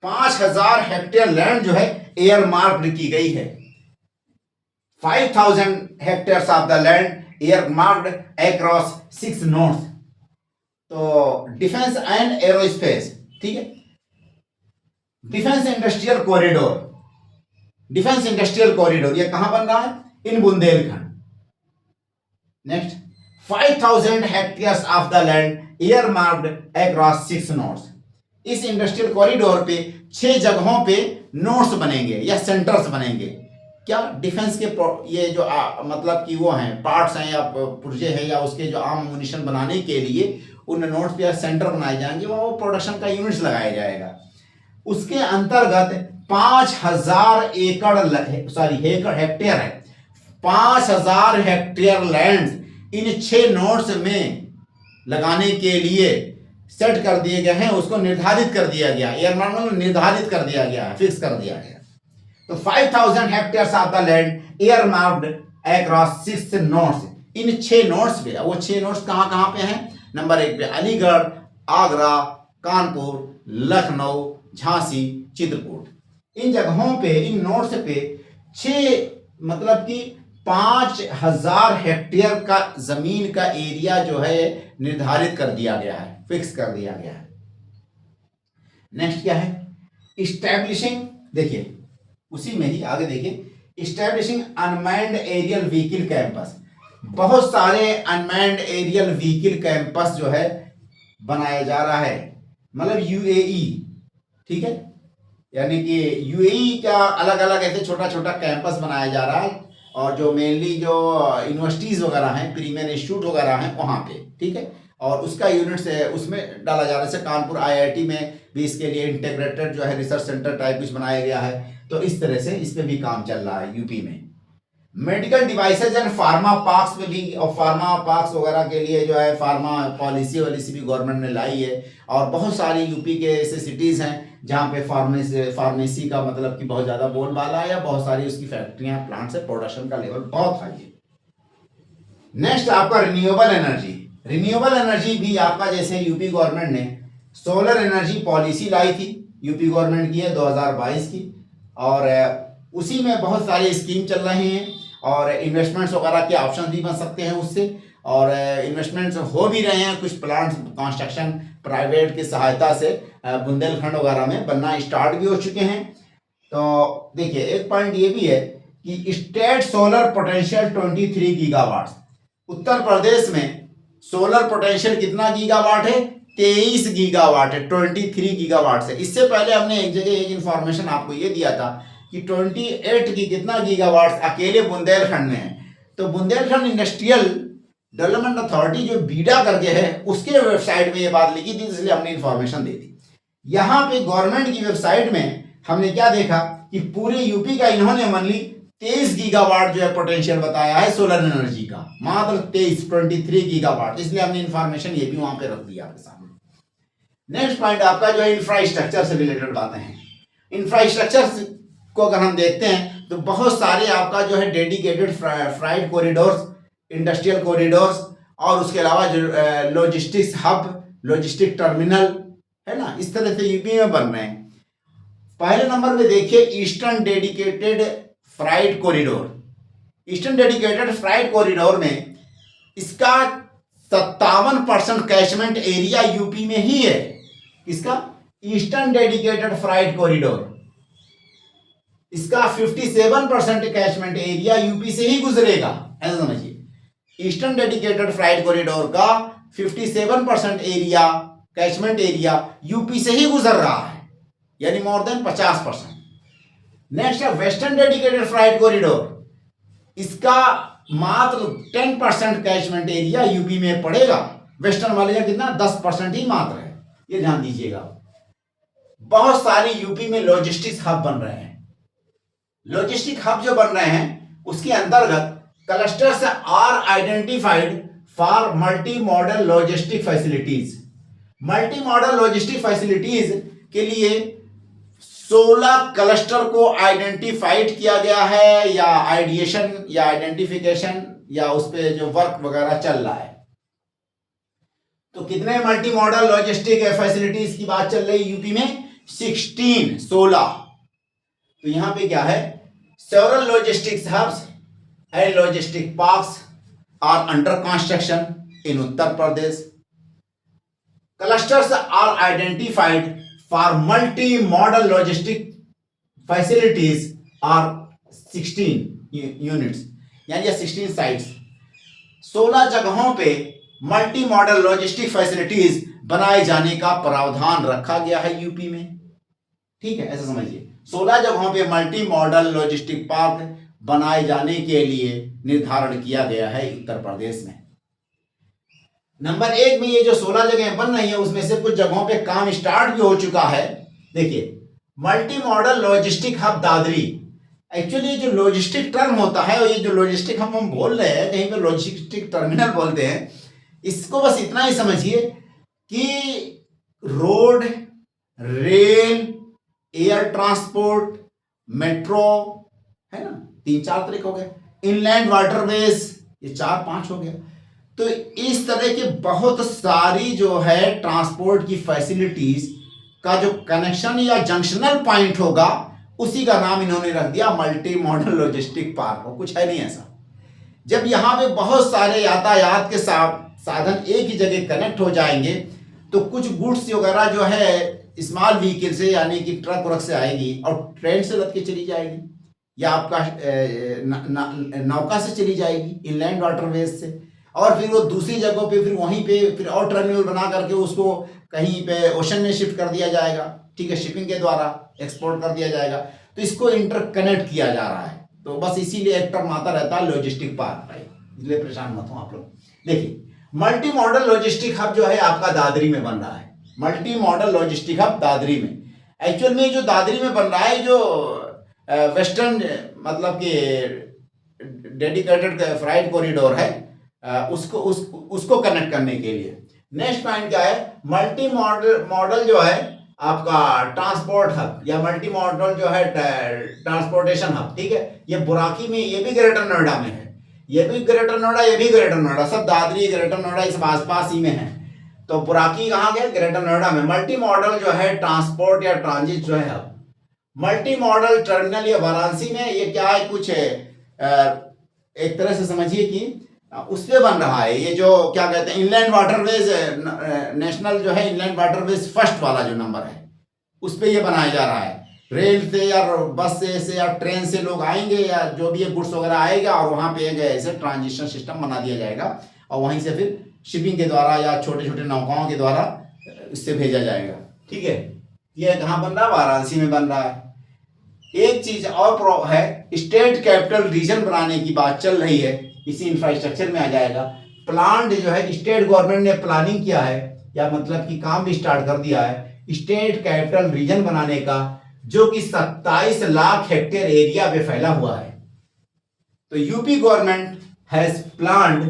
5000 हेक्टेयर लैंड जो है एयर मार्क्ड की गई है। 5000 hectares of the land are marked across 6 nodes. तो डिफेंस एंड एरोस्पेस, ठीक है। Defence industrial corridor, defence industrial corridor ये कहां बन रहा है? In Bundelkhand. Next, 5000 hectares of the land are marked across 6 nodes. इस इंडस्ट्रियल कॉरिडोर पे 6 जगहों पे नोड्स बनेंगे या सेंटर्स बनेंगे। क्या? डिफेंस के ये जो मतलब कि वो हैं पार्ट्स हैं या पुर्जे हैं या उसके जो आम म्यूनिशन बनाने के लिए उन नोड्स पे सेंटर बनाए जाएंगे, वो प्रोडक्शन का यूनिट्स लगाया जाएगा। उसके अंतर्गत 5000 हेक्टेयर है। 5000 हेक्टेयर लैंड इन 6 नोड्स में लगाने के लिए सेट कर दिए गए हैं। उसको निर्धारित कर दिया गया, एयर मार्क निर्धारित कर दिया गया, फिक्स कर दिया गया। तो 5000 hectares of the land are marked across 6 nodes. In 6 nodes पे, वो 6 नोड्स कहाँ कहाँ पे हैं? नंबर 1 पे अलीगढ़, आगरा, कानपुर, लखनऊ, झांसी, चित्रकूट। इन जगहों पे, इन नोड्स पे 6 मतलब कि 5000 हेक्टेयर का जमीन का एरिया जो है निर्धारित कर दिया गया है, फिक्स कर दिया गया है। नेक्स्ट क्या है? इस्टेब्लिशिंग, देखिए उसी में ही आगे देखिए, establishing unmanned aerial vehicle campus. बहुत सारे अनमैन्ड एरियल व्हीकल कैंपस जो है बनाया जा रहा है, मतलब यूएई, ठीक है, यानी कि यूएई का अलग अलग ऐसे छोटा छोटा कैंपस बनाया जा रहा है, और जो मेनली जो यूनिवर्सिटीज़ वगैरह हैं, प्रीमियर इंस्टीट्यूट वगैरह हैं वहाँ पे, ठीक है, और उसका यूनिट से उसमें डाला जा रहा है। जैसे कानपुर आईआईटी में भी इसके लिए इंटीग्रेटेड जो है रिसर्च सेंटर टाइप कुछ बनाया गया है, तो इस तरह से इस पे भी काम चल रहा है यूपी में। Medical devices and pharma parks में भी, और फार्मा पार्क्स वगैरह के लिए जो है फार्मा पॉलिसी वॉलिसी भी गवर्नमेंट ने लाई है, और बहुत सारी यूपी के ऐसे सिटीज़ हैं जहाँ पे फार्मेसी का मतलब कि बहुत ज़्यादा बोलबाला है, या बहुत सारी उसकी फैक्ट्रियाँ, प्लांट्स है, प्रोडक्शन का लेवल बहुत हाई है। नेक्स्ट आपका रिन्यूएबल एनर्जी। रिन्यूएबल एनर्जी भी आपका, जैसे यूपी गवर्नमेंट ने सोलर एनर्जी पॉलिसी लाई थी, यूपी गवर्नमेंट की है 2022 की, और उसी में बहुत सारी स्कीम चल रही हैं, और इन्वेस्टमेंट्स वगैरह के ऑप्शन भी बन सकते हैं उससे, और इन्वेस्टमेंट्स हो भी रहे हैं, कुछ प्लांट्स कंस्ट्रक्शन प्राइवेट की सहायता से बुंदेलखंड वगैरह में बनना स्टार्ट भी हो चुके हैं। तो देखिए एक पॉइंट ये भी है कि state solar potential 23 gigawatt. Uttar Pradesh में सोलर पोटेंशियल कितना गीगावाट है? 23 गीगावाट है, 23 गीगावाट से। इससे पहले हमने एक जगह एक इंफॉर्मेशन आपको ये दिया था कि 28 की कितना गीगावाट अकेले बुंदेलखंड में है। तो बुंदेलखंड इंडस्ट्रियल डेवलपमेंट अथॉरिटी जो बीडा करके है, उसके वेबसाइट में ये बात लिखी थी, इसलिए हमने इंफॉर्मेशन दे दी। यहाँ पे गवर्नमेंट की वेबसाइट में हमने क्या देखा कि पूरे यूपी का इन्होंने मनली 23 गीगावाट जो है पोटेंशियल बताया है सोलर एनर्जी का, मात्र 23 गीगावाट, इसलिए हमने इंफॉर्मेशन ये भी वहां पे रख दिया आपके सामने। नेक्स्ट पॉइंट आपका जो है इंफ्रास्ट्रक्चर से रिलेटेड बातें हैं। इंफ्रास्ट्रक्चर को अगर हम देखते हैं तो बहुत सारे आपका जो है dedicated freight corridors, industrial corridors, और उसके अलावा जो लॉजिस्टिक्स हब, लॉजिस्टिक टर्मिनल है ना, इस तरह से यूपी में बन रहे हैं। पहले नंबर पे देखिए eastern dedicated freight corridor. Eastern dedicated freight corridor में इसका 57% कैचमेंट एरिया यूपी में ही है। इसका ईस्टर्न डेडिकेटेड फ्राइट कॉरिडोर, इसका 57% कैचमेंट एरिया यूपी से ही गुजरेगा, ऐसा समझिए। ईस्टर्न डेडिकेटेड फ्राइट कॉरिडोर का 57% एरिया, कैचमेंट एरिया यूपी से ही गुजर रहा है, यानी मोर देन 50%। नेक्स्ट है वेस्टर्न डेडिकेटेड फ्राइट कॉरिडोर, इसका मात्र 10% कैचमेंट एरिया यूपी में पड़ेगा। वेस्टर्न वाले का कितना? 10% ही मात्र है, ये ध्यान दीजिएगा। बहुत सारी यूपी में लॉजिस्टिक्स हब बन रहे हैं। लॉजिस्टिक हब जो बन रहे हैं उसके अंतर्गत clusters are identified for multi modal logistic facilities. Multi modal logistic facilities के लिए 16 क्लस्टर को आइडेंटिफाइड किया गया है, या आइडिएशन या आइडेंटिफिकेशन या उस पर जो वर्क वगैरह चल रहा है। तो कितने मल्टी मॉडल लॉजिस्टिक फैसिलिटीज की बात चल रही है यूपी में? 16। तो यहां पे क्या है? Several logistics hubs and logistic parks are under construction in Uttar Pradesh. Clusters are identified for multi modal logistic facilities are 16 units, यानी 16 साइट्स। 16 जगहों पे मल्टी मॉडल लॉजिस्टिक फैसिलिटीज बनाए जाने का प्रावधान रखा गया है यूपी में, ठीक है, ऐसा समझिए। 16 जगहों पे मल्टी मॉडल लॉजिस्टिक पार्क बनाए जाने के लिए निर्धारण किया गया है उत्तर प्रदेश में। नंबर 1 में ये जो 16 जगह बन रही है उसमें से कुछ जगहों पे काम स्टार्ट भी हो चुका है। देखिए multi modal logistic hub Dadri. Actually जो लॉजिस्टिक टर्म होता है, और ये जो लॉजिस्टिक हम बोल रहे हैं, कहीं पे लॉजिस्टिक टर्मिनल बोलते हैं, इसको बस इतना ही समझिए कि road, rail, air transport, metro, है ना, 3-4 तरीके हो गए। इनलैंड वाटरवेज, ये 4-5 हो गया। तो इस तरह के बहुत सारी जो है ट्रांसपोर्ट की फैसिलिटीज का जो कनेक्शन या जंक्शनल पॉइंट होगा, उसी का नाम इन्होंने रख दिया मल्टी मॉडल लॉजिस्टिक पार्क। और कुछ है नहीं ऐसा। जब यहाँ पे बहुत सारे यातायात के साधन एक ही जगह कनेक्ट हो जाएंगे, तो कुछ गुड्स वगैरह जो है स्मॉल व्हीकल से यानी कि ट्रक व्रक से आएगी और ट्रेन से लद के चली जाएगी, या आपका नौका से चली जाएगी इनलैंड वाटरवेज से, और फिर वो दूसरी जगहों पे फिर वहीं पे फिर और टर्मिनल बना करके उसको कहीं पे ओशन में शिफ्ट कर दिया जाएगा, ठीक है, शिपिंग के द्वारा एक्सपोर्ट कर दिया जाएगा। तो इसको इंटरकनेक्ट किया जा रहा है। तो बस इसीलिए एक टर्म आता रहता है लॉजिस्टिक पार्क, राइट, इसलिए परेशान मत हो आप लोग। देखिए, मल्टी मॉडल लॉजिस्टिक हब जो है आपका दादरी में बन रहा है। Multi modal logistic hub Dadri में, एक्चुअल में जो दादरी में बन रहा है, जो वेस्टर्न मतलब कि डेडिकेटेड फ्राइट कॉरिडोर है, उसको कनेक्ट करने के लिए। नेक्स्ट पॉइंट क्या है, मल्टी मॉडल जो है आपका ट्रांसपोर्ट हब या मल्टी मॉडल जो है ट्रांसपोर्टेशन हब, ठीक है। ये बुराकी में, ये भी ग्रेटर नोएडा में है, ये भी ग्रेटर नोएडा, ये भी ग्रेटर नोएडा, सब दादरी ग्रेटर नोएडा इस आसपास ही में है। तो बुराकी कहाँ गया, ग्रेटर नोएडा में। मल्टी मॉडल जो है ट्रांसपोर्ट या ट्रांजिट जो है हब, मल्टी मॉडल टर्मिनल या वाराणसी में, ये क्या है, कुछ है एक तरह से समझिए कि उस पे बन रहा है। ये जो क्या कहते हैं इनलैंड वाटरवेज नेशनल जो है इनलैंड वाटरवेज फर्स्ट वाला जो नंबर है, उस पे ये बनाया जा रहा है। रेल से या बस से या ट्रेन से लोग आएंगे या जो भी गुड्स वगैरह आएगा, और वहाँ पे ऐसे ट्रांजिशन सिस्टम बना दिया जाएगा, और वहीं से फिर शिपिंग के द्वारा या छोटे छोटे नौकाओं के द्वारा इससे भेजा जाएगा, ठीक है। ये कहाँ बन रहा है, वाराणसी में बन रहा है। एक चीज और है, स्टेट कैपिटल रीजन बनाने की बात चल रही है, इसी इंफ्रास्ट्रक्चर में आ जाएगा। प्लान जो है स्टेट गवर्नमेंट ने प्लानिंग किया है, या मतलब कि काम भी स्टार्ट कर दिया है स्टेट कैपिटल रीजन बनाने का, जो कि 27 लाख हेक्टेयर एरिया पे फैला हुआ है। तो UP government has planned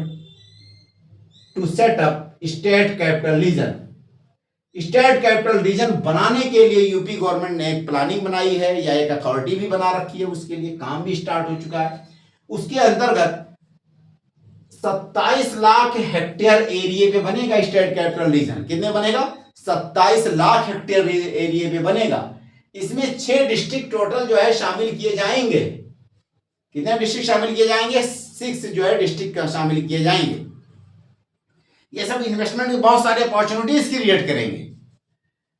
to set up state capital region. State capital region बनाने के लिए यूपी गवर्नमेंट ने एक प्लानिंग बनाई है, या एक अथॉरिटी भी बना रखी है, उसके लिए काम भी स्टार्ट हो चुका है। उसके अंतर्गत 27 लाख हेक्टेयर एरिया पे बनेगा स्टेट कैपिटल रीजन। कितने बनेगा, 27 लाख हेक्टेयर एरिया पे बनेगा। इसमें 6 डिस्ट्रिक्ट टोटल जो है शामिल किए जाएंगे। कितने डिस्ट्रिक्ट शामिल किए जाएंगे, 6 जो है डिस्ट्रिक्ट शामिल किए जाएंगे। ये सब इन्वेस्टमेंट की बहुत सारे अपॉर्चुनिटीज क्रिएट करेंगे।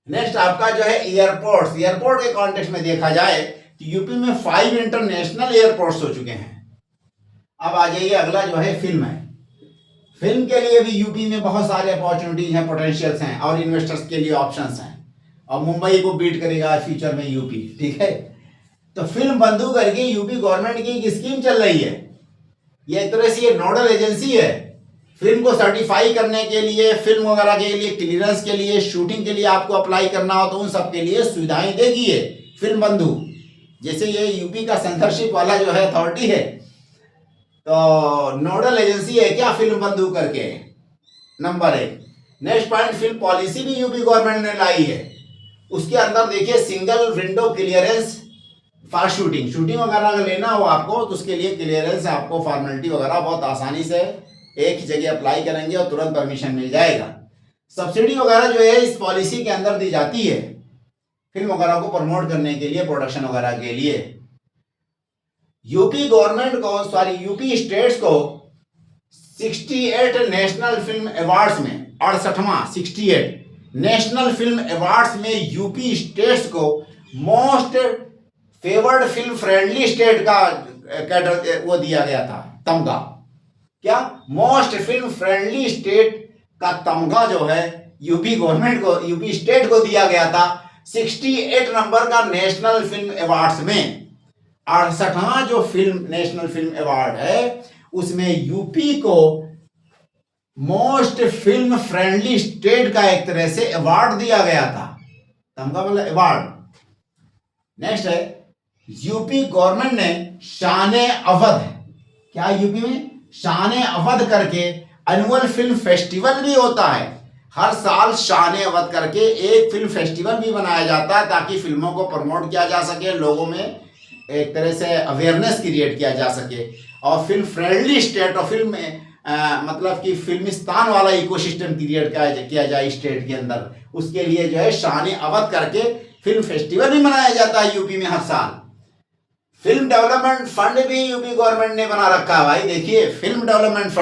नेक्स्ट आपका जो है एयरपोर्ट। एयरपोर्ट के कॉन्टेक्स्ट में देखा जाए तो यूपी में 5 इंटरनेशनल एयरपोर्ट्स हो चुके हैं। अब आ जाइए, अगला जो है फिल्म है। फिल्म के लिए भी यूपी में बहुत सारे अपॉर्चुनिटीज हैं, पोटेंशियल्स हैं, और इन्वेस्टर्स के लिए ऑप्शंस हैं, और मुंबई को बीट करेगा फ्यूचर में यूपी, ठीक है। तो फिल्म बंधु करके यूपी गवर्नमेंट की एक स्कीम चल रही है। ये एक तरह से ये नोडल एजेंसी है फिल्म को सर्टिफाई करने के लिए, फिल्म वगैरह के लिए, क्लियरेंस के लिए, शूटिंग के लिए आपको अप्लाई करना हो तो उन सब के लिए सुविधाएं देगी ये फिल्म बंधु। जैसे ये यूपी का सेंसरशिप वाला जो है अथॉरिटी है, तो नोडल एजेंसी है क्या फिल्म बंधु करके, number 1। Next point, film policy भी यूपी गवर्नमेंट ने लाई है। उसके अंदर देखिए single window clearance for shooting वगैरह अगर लेना हो आपको, तो उसके लिए क्लियरेंस आपको फॉर्मेलिटी वगैरह बहुत आसानी से एक ही जगह अप्लाई करेंगे और तुरंत परमिशन मिल जाएगा। सब्सिडी वगैरह जो है इस पॉलिसी के अंदर दी जाती है फिल्म वगैरह को प्रमोट करने के लिए, प्रोडक्शन वगैरह के लिए। यूपी गवर्नमेंट को यूपी स्टेट्स को 68 नेशनल फिल्म अवार्ड्स में 68वां 68 नेशनल फिल्म अवार्ड्स में यूपी स्टेट्स को most favoured film friendly state का कैटर वो दिया गया था, तमगा। क्या, मोस्ट फिल्म फ्रेंडली स्टेट का तमगा जो है यूपी गवर्नमेंट को, यूपी स्टेट को दिया गया था 68 नंबर का नेशनल फिल्म अवार्ड्स में। 68वां जो फिल्म नेशनल फिल्म अवार्ड है उसमें यूपी को मोस्ट फिल्म फ्रेंडली स्टेट का एक तरह से अवार्ड दिया गया था, तमगा मतलब अवार्ड। नेक्स्ट है, यूपी गवर्नमेंट ने शान-ए अवध, क्या यूपी में शान-ए अवध करके एनुअल फिल्म फेस्टिवल भी होता है। हर साल शान-ए अवध करके एक फिल्म फेस्टिवल भी बनाया जाता है ताकि फिल्मों को प्रमोट किया जा सके, लोगों में एक तरह से अवेयरनेस क्रिएट किया जा सके और फिल्म फ्रेंडली स्टेट और फिल्म मतलब कि फिल्मिस्तान वाला इकोसिस्टम क्रिएट किया जाए स्टेट के अंदर। उसके लिए जो है शान अवध करके फिल्म फेस्टिवल भी मनाया जाता है यूपी में हर साल। फिल्म डेवलपमेंट फंड भी यूपी गवर्नमेंट ने बना रखा है भाई। देखिए फिल्म डेवलपमेंट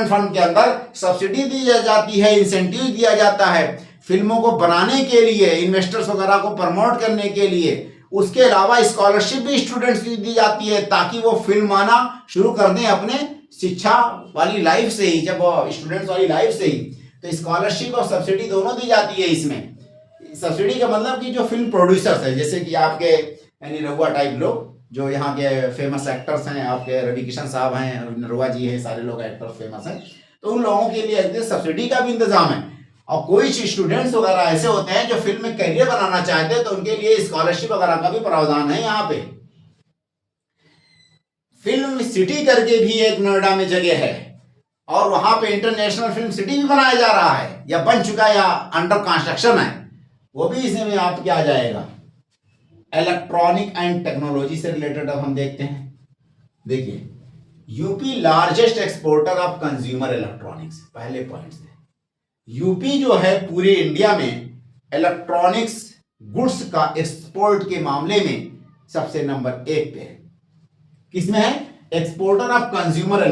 फंड के अंदर सब्सिडी दी जाती है, इंसेंटिव दिया जाता है फिल्मों को बनाने के लिए, इन्वेस्टर्स वगैरह को प्रमोट करने के लिए। उसके अलावा स्कॉलरशिप भी स्टूडेंट्स को दी जाती है ताकि वो फिल्म आना शुरू कर दें अपने शिक्षा वाली लाइफ से ही, जब स्टूडेंट्स वाली लाइफ से ही। तो स्कॉलरशिप और सब्सिडी दोनों दी जाती है इसमें। सब्सिडी का मतलब कि जो फिल्म प्रोड्यूसर्स है, जैसे कि आपके यानी रहुआ टाइप लोग जो यहाँ के फेमस एक्टर्स हैं, आपके रवि किशन साहब हैं, नरवा जी हैं, सारे लोग एक्टर्स फेमस हैं, तो उन लोगों के लिए सब्सिडी का भी इंतजाम है। और कोई स्टूडेंट्स वगैरह ऐसे होते हैं जो फिल्म में करियर बनाना चाहते हैं, तो उनके लिए स्कॉलरशिप वगैरह का भी प्रावधान है यहाँ पे। फिल्म सिटी करके भी एक नोएडा में जगह है और वहां पे इंटरनेशनल फिल्म सिटी भी बनाया जा रहा है या बन चुका है या अंडर कंस्ट्रक्शन है, वो भी इसमें आप क्या आ जाएगा। इलेक्ट्रॉनिक एंड टेक्नोलॉजी से रिलेटेड अब हम देखते हैं। देखिए UP largest exporter of consumer electronics, पहले पॉइंट से यूपी जो है पूरे इंडिया में इलेक्ट्रॉनिक्स गुड्स का एक्सपोर्ट के मामले में सबसे नंबर 1 पे है। किसमें है? Exporter of consumer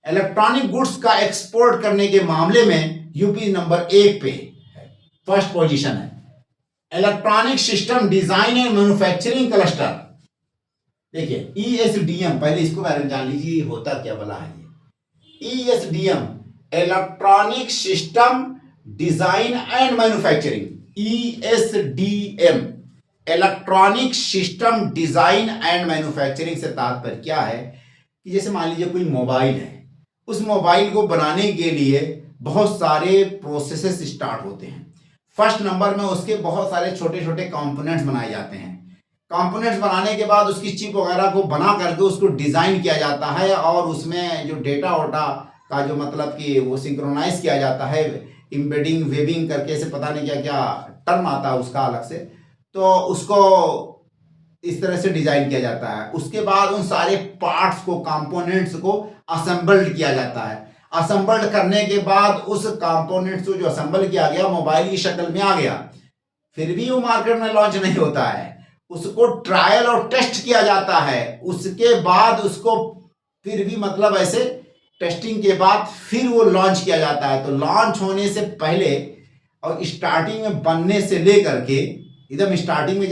electronic goods का एक्सपोर्ट करने के मामले में यूपी नंबर 1 पे है, फर्स्ट पोजीशन है। Electronic system design and manufacturing cluster, देखिए ESDM, पहले इसको बारे में जान लीजिए होता क्या भला है ये। ESDM electronic system design and manufacturing, ESDM electronic system design and manufacturing से तात्पर्य क्या है कि जैसे मान लीजिए कोई मोबाइल है, उस मोबाइल को बनाने के लिए बहुत सारे प्रोसेसेस स्टार्ट होते हैं। फर्स्ट नंबर में उसके बहुत सारे छोटे छोटे कंपोनेंट्स बनाए जाते हैं। कंपोनेंट्स बनाने के बाद उसकी चिप वगैरह को बना करके उसको डिजाइन किया जाता है और उसमें जो डेटा वोटा का जो मतलब कि वो सिंक्रोनाइज किया जाता है, एम्बेडिंग वेबिंग करके से पता नहीं क्या क्या टर्म आता है उसका अलग से, तो उसको इस तरह से डिजाइन किया जाता है। उसके बाद उन सारे पार्ट्स को, कंपोनेंट्स को असेंबल्ड किया जाता है। असेंबल्ड करने के बाद उस कंपोनेंट्स को जो असेंबल किया गया मोबाइल की शक्ल में आ गया, फिर भी वो मार्केट में लॉन्च नहीं होता है, उसको ट्रायल और टेस्ट किया जाता है। उसके बाद उसको फिर भी मतलब ऐसे टेस्टिंग के बाद फिर वो लॉन्च किया जाता है। तो लॉन्च होने से पहले और स्टार्टिंग में बनने से लेकर के एकदम स्टार्टिंग में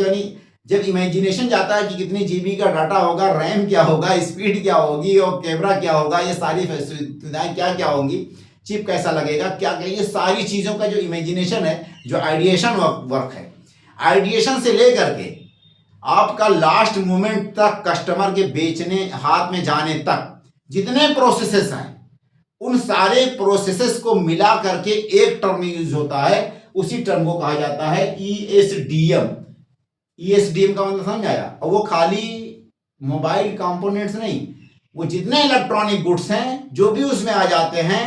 जब इमेजिनेशन जाता है कि कितनी जीबी का डाटा होगा, रैम क्या होगा, स्पीड क्या होगी और कैमरा क्या होगा, ये सारी सुविधाएं क्या क्या होंगी, चिप कैसा लगेगा, क्या क्या, ये सारी चीज़ों का जो इमेजिनेशन है, जो आइडिएशन वर्क है, आइडिएशन से लेकर के आपका लास्ट मोमेंट तक कस्टमर के बेचने हाथ में जाने तक जितने प्रोसेसेस हैं, उन सारे प्रोसेसेस को मिला करके एक टर्म यूज होता है। उसी टर्म को कहा जाता है ESDM। ESDM का मतलब समझ आया? और वो खाली मोबाइल कंपोनेंट्स नहीं, वो जितने इलेक्ट्रॉनिक गुड्स हैं जो भी उसमें आ जाते हैं,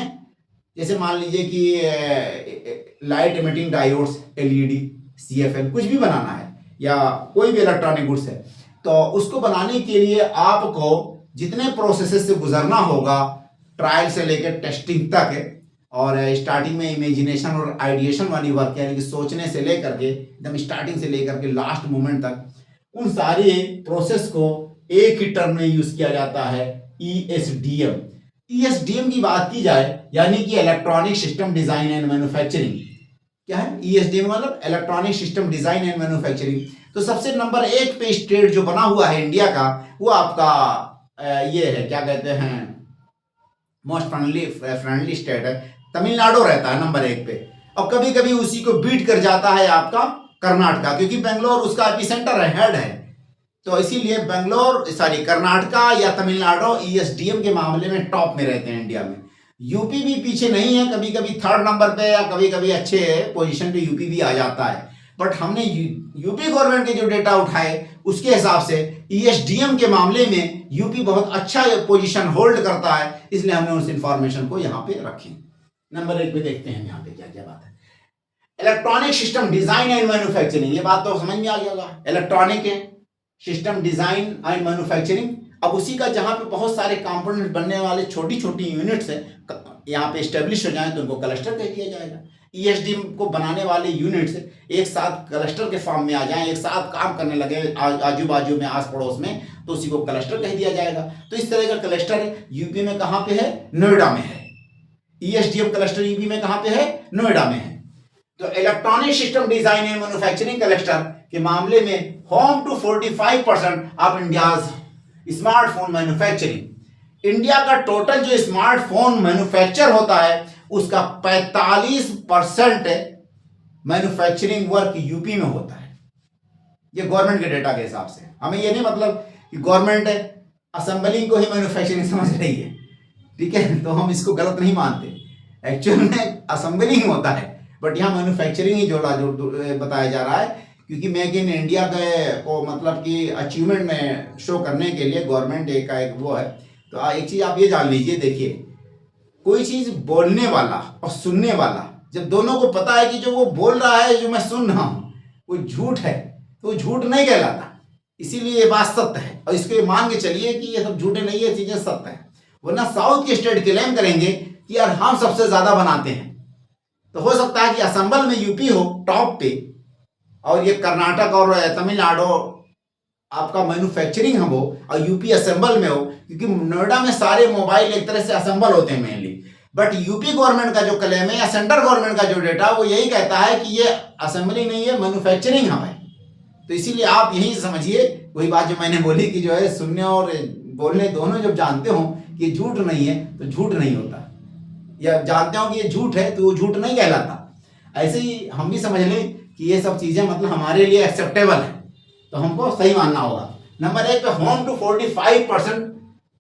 जैसे मान लीजिए कि light emitting diodes, LED, CFL कुछ भी बनाना है या कोई भी इलेक्ट्रॉनिक गुड्स है, तो उसको बनाने के लिए आपको जितने प्रोसेसेस से गुजरना होगा, ट्रायल से लेकर टेस्टिंग तक, और स्टार्टिंग में इमेजिनेशन और आइडिएशन वाली वर्क यानी कि सोचने से लेकर के एकदम स्टार्टिंग से लेकर के लास्ट मोमेंट तक, उन सारे प्रोसेस को एक ही टर्म में यूज किया जाता है, ESDM। ESDM की बात की जाए यानी कि electronic system design and manufacturing, क्या है ESDM मतलब electronic system design and manufacturing. तो सबसे नंबर 1 पे स्टेट जो बना हुआ है इंडिया का, वो आपका ये है, क्या कहते हैं, मोस्ट फ्रेंडली स्टेट है, तमिलनाडु रहता है नंबर 1 पे। और कभी कभी उसी को बीट कर जाता है आपका कर्नाटका, क्योंकि बेंगलोर उसका एपिसेंटर है, हेड है, तो इसीलिए कर्नाटका या तमिलनाडु ESDM के मामले में टॉप में रहते हैं इंडिया में। यूपी भी पीछे नहीं है, कभी कभी 3rd नंबर पे या कभी कभी अच्छे पोजीशन पे यूपी भी आ जाता है। बट हमने यूपी गवर्नमेंट के जो डेटा उठाए उसके हिसाब से ESDM के मामले में यूपी बहुत अच्छा पोजीशन होल्ड करता है, इसलिए हमने उस इंफॉर्मेशन को यहाँ पे रखे। नंबर 1 पे देखते हैं यहाँ पे क्या क्या बात है। Electronic system design and manufacturing, ये बात तो समझ में आ गया होगा। इलेक्ट्रॉनिक है, सिस्टम डिजाइन एंड मैन्युफैक्चरिंग। अब उसी का जहां पे बहुत सारे कंपोनेंट बनने वाले छोटी छोटी यूनिट्स है यहाँ पे स्टेब्लिश हो जाए तो उनको क्लस्टर कह दिया जाएगा। ईएसडीएम को बनाने वाले यूनिट्स एक साथ क्लस्टर के फॉर्म में आ जाएं, एक साथ काम करने लगे आजू बाजू में आस पड़ोस में, तो उसी को क्लस्टर कह दिया जाएगा। तो इस तरह का क्लस्टर यूपी में कहाँ पे है? नोएडा में है। ईएसडीएम क्लस्टर यूपी में कहाँ पे है? नोएडा में है। तो electronic system design and manufacturing cluster के मामले में home to 45% of India's smartphone manufacturing. India का टोटल जो स्मार्टफोन मैन्युफैक्चर होता है उसका 45% मैन्युफैक्चरिंग वर्क यूपी में होता है। ये गवर्नमेंट के डेटा के हिसाब से। हमें ये नहीं मतलब कि गवर्नमेंट असेंबलिंग को ही मैन्युफैक्चरिंग समझ रही है, ठीक है, तो हम इसको गलत नहीं मानते। एक्चुअल में असेंबलिंग होता है, बट यहाँ मैन्युफैक्चरिंग ही जो बताया जा रहा है, क्योंकि मेक इन इंडिया को मतलब कि अचीवमेंट में शो करने के लिए गवर्नमेंट का एक वो है। तो एक चीज़ आप ये जान लीजिए, देखिए कोई चीज़ बोलने वाला और सुनने वाला जब दोनों को पता है कि जो वो बोल रहा है जो मैं सुन रहा हूँ वो झूठ है, तो वो झूठ नहीं कहलाता। इसीलिए ये बात सत्य है और इसको मान के चलिए कि ये सब झूठे नहीं है, चीज़ें सत्य है। वरना साउथ के स्टेट क्लेम करेंगे कि यार हम सबसे ज़्यादा बनाते हैं, तो हो सकता है कि असेंबल में यूपी हो टॉप पे और ये कर्नाटक और तमिलनाडु आपका मैन्युफैक्चरिंग हम हो और यूपी असेंबल में हो, क्योंकि नोएडा में सारे मोबाइल एक तरह से असेंबल होते हैं मेनली। बट यूपी गवर्नमेंट का जो क्लेम है या सेंट्रल गवर्नमेंट का जो डेटा वो यही कहता है कि ये असेंबलिंग नहीं है, मैन्युफैक्चरिंग हम है। तो इसीलिए आप यही समझिए वही बात जो मैंने बोली कि जो है सुनने और बोलने दोनों जब जानते हो कि झूठ नहीं है तो झूठ नहीं होता, या जानते हो कि ये झूठ है तो वो झूठ नहीं कहलाता। ऐसे ही हम भी समझ लें कि ये सब चीज़ें मतलब हमारे लिए एक्सेप्टेबल है, तो हमको सही मानना होगा। नंबर 1 पे home to 45%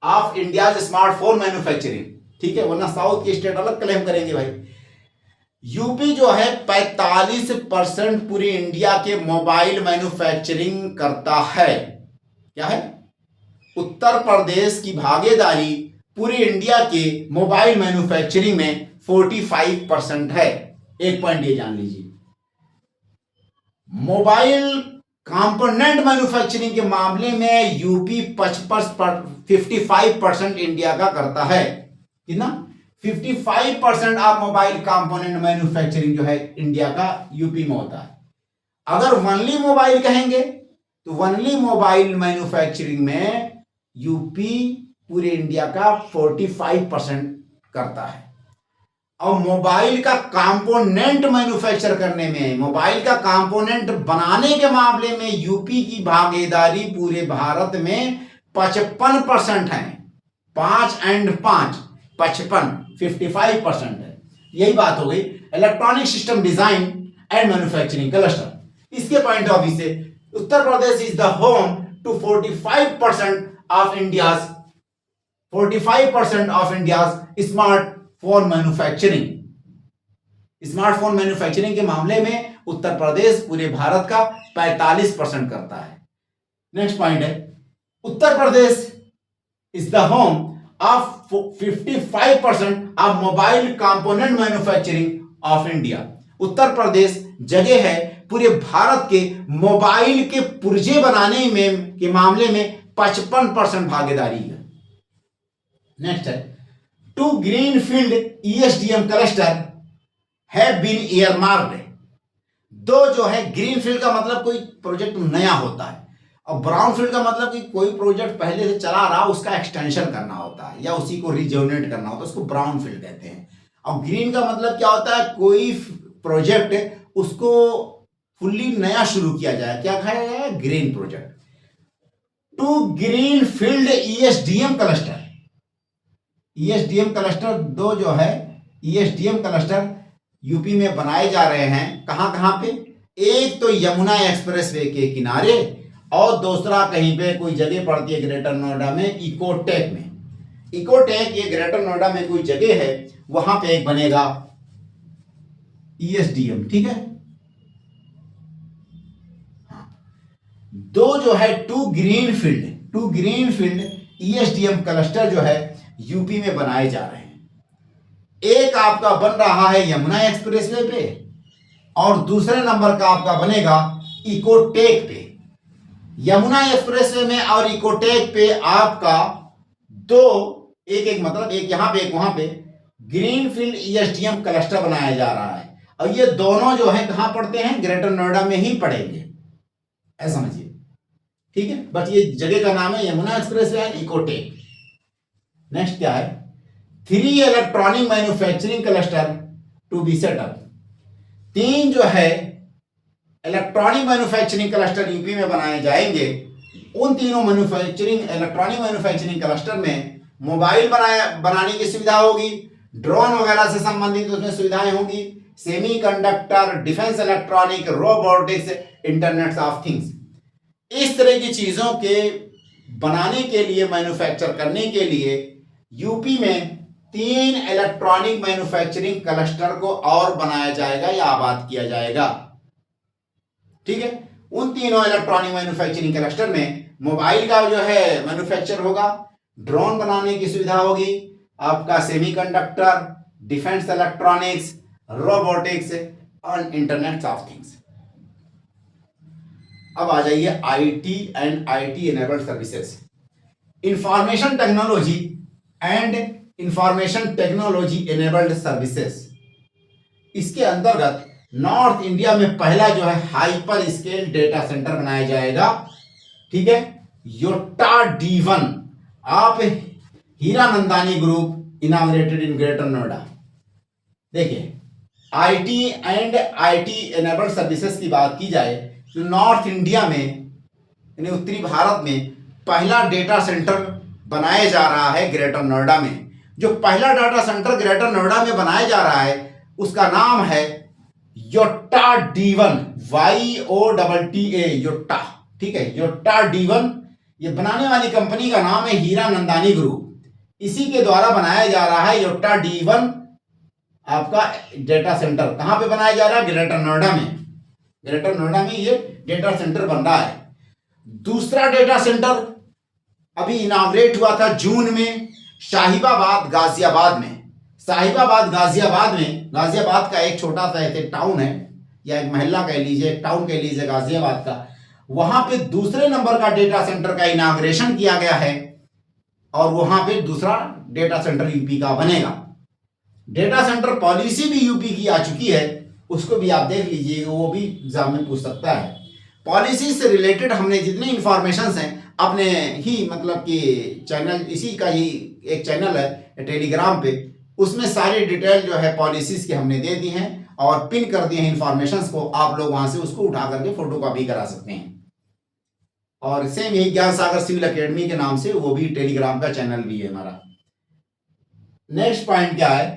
of India smartphone manufacturing, ठीक है, वरना साउथ के स्टेट अलग क्लेम करेंगे भाई। यूपी जो है 45% पूरी इंडिया के मोबाइल मैन्युफैक्चरिंग करता है। क्या है? उत्तर प्रदेश की भागीदारी पूरी इंडिया के मोबाइल मैन्युफैक्चरिंग में 45% है। एक पॉइंट ये जान लीजिए। मोबाइल कंपोनेंट मैन्युफैक्चरिंग के मामले में यूपी 55% इंडिया का करता है। कितना? 55% ऑफ मोबाइल कंपोनेंट मैन्युफैक्चरिंग जो है इंडिया का यूपी में होता है। अगर वनली मोबाइल कहेंगे तो वनली मोबाइल मैन्युफैक्चरिंग में यूपी पूरे इंडिया का 45% करता है। और मोबाइल का कंपोनेंट मैन्युफैक्चर करने में, मोबाइल का कंपोनेंट बनाने के मामले में यूपी की भागीदारी पूरे भारत में 55% है। 5 और 5 55% है। यही बात हो गई electronic system design and manufacturing cluster. इसके पॉइंट ऑफ व्यू से Uttar Pradesh is the home to 45% of India's smartphone manufacturing. Smartphone manufacturing के मामले में उत्तर प्रदेश पूरे भारत का 45% करता है। नेक्स्ट पॉइंट है Uttar Pradesh is the home of 55% of mobile component manufacturing of India. Uttar Pradesh जगह है पूरे भारत के मोबाइल के पुर्जे बनाने में के मामले में 55% भागीदारी है। नेक्स्ट है 2 greenfield ESDM cluster have been ईयरमार्क्ड। 2 जो है ग्रीनफील्ड का मतलब कोई प्रोजेक्ट नया होता है और ब्राउनफील्ड का मतलब कि कोई प्रोजेक्ट पहले से चला रहा उसका एक्सटेंशन करना होता है या उसी को रिज्यूनेट करना होता है, उसको ब्राउनफील्ड कहते हैं। और ग्रीन का मतलब क्या होता है? कोई प्रोजेक्ट उसको फुल्ली नया शुरू किया जाए, क्या कहा जाए? Green project. 2 greenfield ESDM cluster, ESDM cluster 2 जो है ईएसडीएम क्लस्टर यूपी में बनाए जा रहे हैं। कहां कहां पे? एक तो यमुना एक्सप्रेसवे के किनारे और दूसरा कहीं पे कोई जगह पड़ती है ग्रेटर नोएडा में इकोटेक में। इकोटेक ये ग्रेटर नोएडा में कोई जगह है, वहां पे एक बनेगा ईएसडीएम, ठीक है। 2 जो है 2 ग्रीनफील्ड ईएसडीएम क्लस्टर जो है यूपी में बनाए जा रहे हैं। एक आपका बन रहा है यमुना एक्सप्रेसवे पे और दूसरे नंबर का आपका बनेगा इकोटेक पे। यमुना एक्सप्रेसवे में और इकोटेक पे आपका दो, एक एक मतलब एक यहाँ पे एक वहां पे ग्रीनफील्ड ईएसडीएम क्लस्टर बनाया जा रहा है। और ये दोनों जो है कहां पड़ते हैं, ग्रेटर नोएडा में ही पड़ेंगे, ऐसा समझिए, ठीक है। बट ये जगह का नाम है Yamuna expressway and Ecotech. Next क्या है, 3 electronic manufacturing cluster to be setup. 3 जो है इलेक्ट्रॉनिक मैन्युफैक्चरिंग क्लस्टर यूपी में बनाए जाएंगे। उन तीनों इलेक्ट्रॉनिक मैन्युफैक्चरिंग क्लस्टर में मोबाइल बनाने की सुविधा होगी, ड्रोन वगैरह से संबंधित उसमें सुविधाएं होंगी, semiconductor, defence electronic, robotics, internet of things, इस तरह की चीजों के बनाने के लिए, मैन्युफैक्चर करने के लिए यूपी में 3 इलेक्ट्रॉनिक मैन्युफैक्चरिंग क्लस्टर को और बनाया जाएगा या आबाद किया जाएगा, ठीक है। उन तीनों इलेक्ट्रॉनिक मैन्युफैक्चरिंग क्लस्टर में मोबाइल का जो है मैन्युफैक्चर होगा, ड्रोन बनाने की सुविधा होगी, आपका सेमीकंडक्टर, डिफेंस इलेक्ट्रॉनिक्स, रोबोटिक्स और इंटरनेट ऑफ थिंग्स। अब आ जाइए IT and IT enabled services, information technology and information technology enabled services. इसके अंतर्गत नॉर्थ इंडिया में पहला जो है हाइपर स्केल डेटा सेंटर बनाया जाएगा, ठीक है, योटा D1 आप Hiranandani group inaugurated in Greater Noida. देखिए IT and IT enabled services की बात की जाए तो नॉर्थ इंडिया में यानी उत्तरी भारत में पहला डेटा सेंटर बनाया जा रहा है ग्रेटर नोएडा में। जो पहला डाटा सेंटर ग्रेटर नोएडा में बनाया जा रहा है उसका नाम है योटा D1, YOTTA, योटा, ठीक है, योटा D1। ये बनाने वाली कंपनी का नाम है हीरानंदानी ग्रुप, इसी के द्वारा बनाया जा रहा है योटा D1 आपका डेटा सेंटर। कहां पे बनाया जा रहा है, ग्रेटर नोएडा में। ग्रेटर नोएडा में ये डेटा सेंटर बन रहा है। दूसरा डेटा सेंटर अभी इनाग्रेट हुआ था जून में शाहिबाबाद गाजियाबाद में। साहिबाबाद गाजियाबाद में, गाजियाबाद का एक छोटा सा ऐसे टाउन है या एक मोहल्ला कह लीजिए, एक टाउन कह लीजिए गाजियाबाद का, वहां पे दूसरे नंबर का डेटा सेंटर का इनाग्रेशन किया गया है और वहां पे दूसरा डेटा सेंटर यूपी का बनेगा। डेटा सेंटर पॉलिसी भी यूपी की आ चुकी है, उसको भी आप देख लीजिए, वो भी एग्जाम में पूछ सकता है। पॉलिसी से रिलेटेड हमने जितने इंफॉर्मेशन हैं अपने ही मतलब कि चैनल, इसी का ही एक चैनल है टेलीग्राम पे, उसमें सारी डिटेल जो है पॉलिसीज की हमने दे दी हैं और पिन कर दिए हैं इंफॉर्मेशंस को। आप लोग वहां से उसको उठा करके फोटो कॉपी करा सकते हैं। और सेम यही ज्ञान सागर सिविल एकेडमी के नाम से वो भी टेलीग्राम का चैनल भी है हमारा। नेक्स्ट पॉइंट क्या है,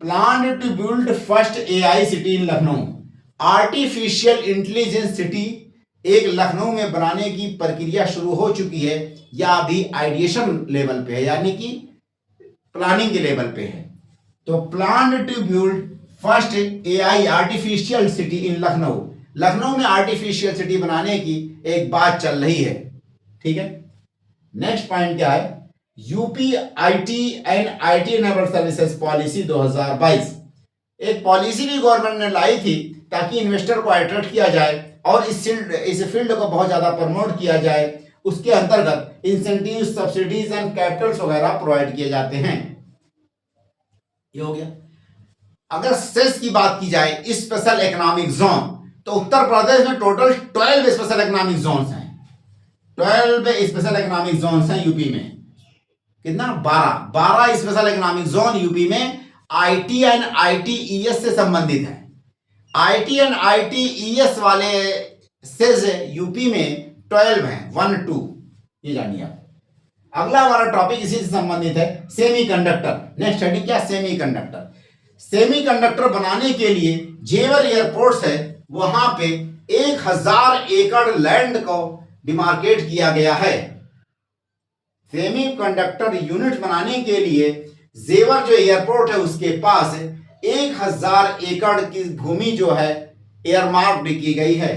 plan to build first AI city in Lucknow. Artificial intelligence city एक लखनऊ में बनाने की प्रक्रिया शुरू हो चुकी है या अभी आइडिएशन लेवल पे है, यानी कि प्लानिंग के लेवल पे है। तो plan to build first AI artificial city in Lucknow. Lucknow में आर्टिफिशियल सिटी बनाने की एक बात चल रही है, ठीक है। नेक्स्ट पॉइंट क्या है, UP IT and IT enabled services policy 2022। एक पॉलिसी भी गवर्नमेंट ने लाई थी ताकि इन्वेस्टर को अट्रैक्ट किया जाए और इस फील्ड को बहुत ज्यादा प्रमोट किया जाए। उसके अंतर्गत इंसेंटिव, सब्सिडीज एंड कैपिटल्स वगैरह प्रोवाइड किए जाते हैं। ये हो गया। अगर सेस की बात की जाए, स्पेशल इकोनॉमिक जोन, तो उत्तर प्रदेश में टोटल 12 स्पेशल इकोनॉमिक जोन्स हैं। 12 स्पेशल इकोनॉमिक जोन्स हैं यूपी में। कितना, 12 स्पेशल इकोनॉमिक जोन यूपी में आईटी एंड आईटीईएस से संबंधित है। आईटी एंड आईटीईएस वाले सेज यूपी में 12 हैं, 1 2, ये जानिए आप। अगला हमारा टॉपिक इसी से संबंधित है, सेमीकंडक्टर। नेक्स्ट हेडिंग क्या, सेमीकंडक्टर। सेमीकंडक्टर बनाने के लिए जेवर एयरपोर्ट है, वहां पे 1000 एकड़ लैंड को डिमार्केट किया गया है। सेमीकंडक्टर यूनिट बनाने के लिए जेवर जो एयरपोर्ट है उसके पास 1000 एकड़ की भूमि जो है एयरमार्क की गई है।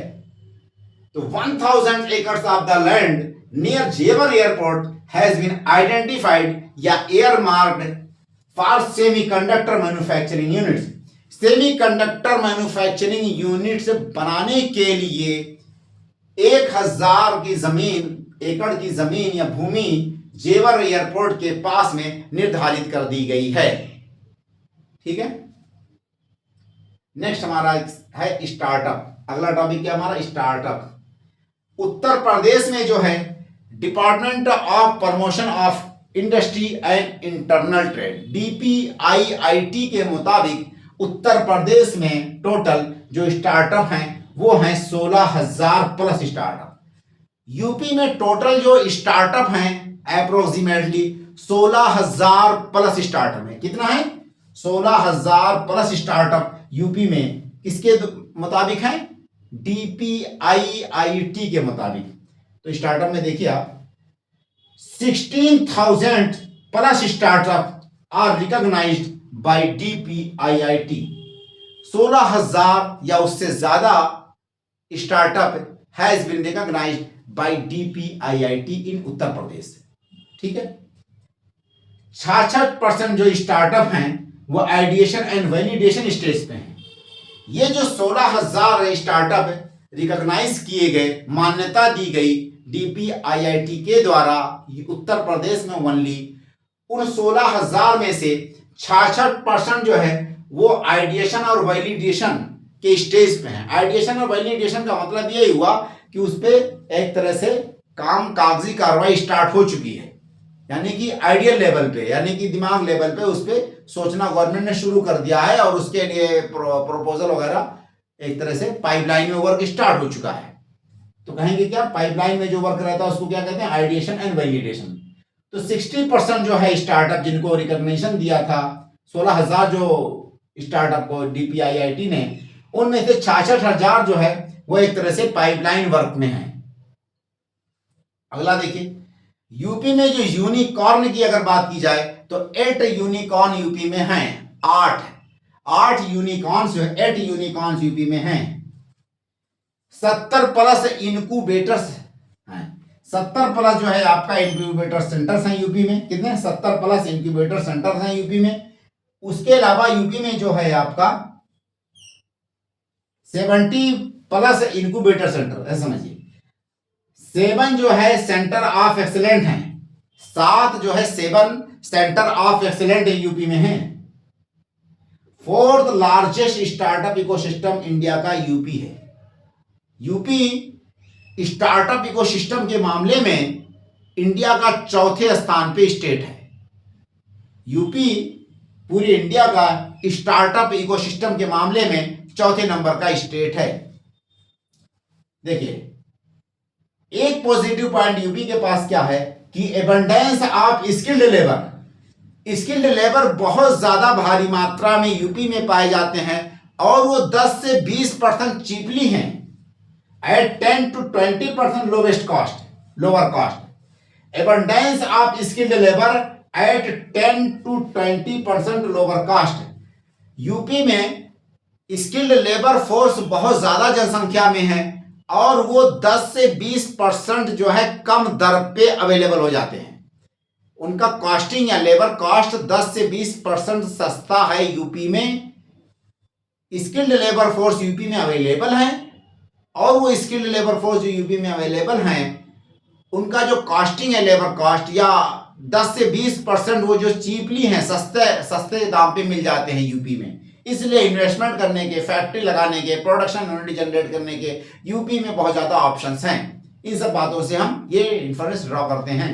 तो 1000 acres of the land near Jewar Airport has been identified या earmarked for semiconductor manufacturing units। Semiconductor manufacturing units बनाने के लिए 1000 की जमीन, एकड़ की जमीन या भूमि जेवर एयरपोर्ट के पास में निर्धारित कर दी गई है। ठीक है, नेक्स्ट हमारा है स्टार्टअप। अगला टॉपिक क्या हमारा, स्टार्टअप। उत्तर प्रदेश में जो है department of promotion of industry and internal trade DPIIT के मुताबिक उत्तर प्रदेश में टोटल जो स्टार्टअप हैं वो हैं 16,000 प्लस स्टार्टअप। यूपी में टोटल जो स्टार्टअप हैं अप्रोक्सीमेटली 16,000 प्लस स्टार्टअप है। कितना है, 16,000 प्लस स्टार्टअप यूपी में किसके मुताबिक है, DPIIT के मुताबिक। तो स्टार्टअप में देखिए आप 16,000 plus startup are recognised by DPIIT। 16,000 या उससे ज्यादा startup has been recognised by DPIIT in Uttar Pradesh. ठीक है, 66% जो स्टार्टअप हैं वो आइडिएशन एंड वैलिडेशन स्टेज पे हैं। ये जो 16,000 स्टार्टअप रिकॉग्नाइज किए गए, मान्यता दी गई DPIIT के द्वारा उत्तर प्रदेश में ओनली, उन 16,000 में से 66% जो है वो आइडिएशन और वैलिडेशन के स्टेज पे हैं। आइडिएशन और वैलिडेशन का मतलब यही हुआ कि उस पर एक तरह से काम, कागजी कार्रवाई स्टार्ट हो चुकी है, यानी कि आइडियल लेवल पे, यानी कि दिमाग लेवल पे उस पर सोचना गवर्नमेंट ने शुरू कर दिया है और उसके लिए प्रपोजल वगैरह एक तरह से पाइपलाइन में वर्क स्टार्ट हो चुका है। तो कहेंगे क्या, पाइपलाइन में जो वर्क रहता है उसको क्या कहते हैं, आइडिएशन एंड वैलिडेशन। तो 60% जो है स्टार्टअप जिनको रिकॉग्निशन दिया था, 16,000 जो स्टार्टअप को DPIIT ने, उनमें से 66,000 जो है वो एक तरह से पाइपलाइन वर्क में है। अगला देखिए, यूपी में जो यूनिकॉर्न की अगर बात की जाए तो 8 यूनिकॉर्न यूपी में हैं। 8 यूनिकॉर्न्स जो है, 8 यूनिकॉर्न्स यूपी में हैं। 70 प्लस इनक्यूबेटर्स हैं। 70 प्लस जो है आपका इनक्यूबेटर सेंटर्स हैं यूपी में। कितने, 70 प्लस इनक्यूबेटर सेंटर्स हैं यूपी में। उसके अलावा यूपी में जो है आपका 70 प्लस इनक्यूबेटर सेंटर, ऐसा समझिए। 7 जो है सेंटर ऑफ एक्सीलेंट हैं। 7 जो है 7 सेंटर ऑफ एक्सीलेंट यूपी में है। 4th largest startup ecosystem India का यूपी है। यूपी स्टार्टअप इकोसिस्टम के मामले में इंडिया का 4थे स्थान पे स्टेट है। यूपी पूरे इंडिया का स्टार्टअप इकोसिस्टम के मामले में 4थे नंबर का स्टेट है। देखिए, एक पॉजिटिव पॉइंट यूपी के पास क्या है कि एबंडेंस ऑफ स्किल्ड लेबर बहुत ज्यादा भारी मात्रा में यूपी में पाए जाते हैं और वो 10 से 20% चीपली हैं, at 10 to 20% lower cost. Abundance of skilled labour at 10 to 20% lower cost. UP में स्किल्ड लेबर फोर्स बहुत ज्यादा जनसंख्या में है और वो 10 से 20% जो है कम दर पे अवेलेबल हो जाते हैं। उनका कॉस्टिंग या लेबर कॉस्ट 10 से 20% सस्ता है यूपी में। स्किल्ड लेबर फोर्स यूपी में अवेलेबल है और वो स्किल्ड लेबर फोर्स जो यूपी में अवेलेबल हैं उनका जो कॉस्टिंग है, लेबर कॉस्ट, या 10 से 20% वो जो चीपली हैं, सस्ते दाम पे मिल जाते हैं यूपी में। इसलिए इन्वेस्टमेंट करने के, फैक्ट्री लगाने के, प्रोडक्शन यूनिट जनरेट करने के यूपी में बहुत ज्यादा ऑप्शंस हैं। इन सब बातों से हम ये इंफरेंस ड्रॉ करते हैं।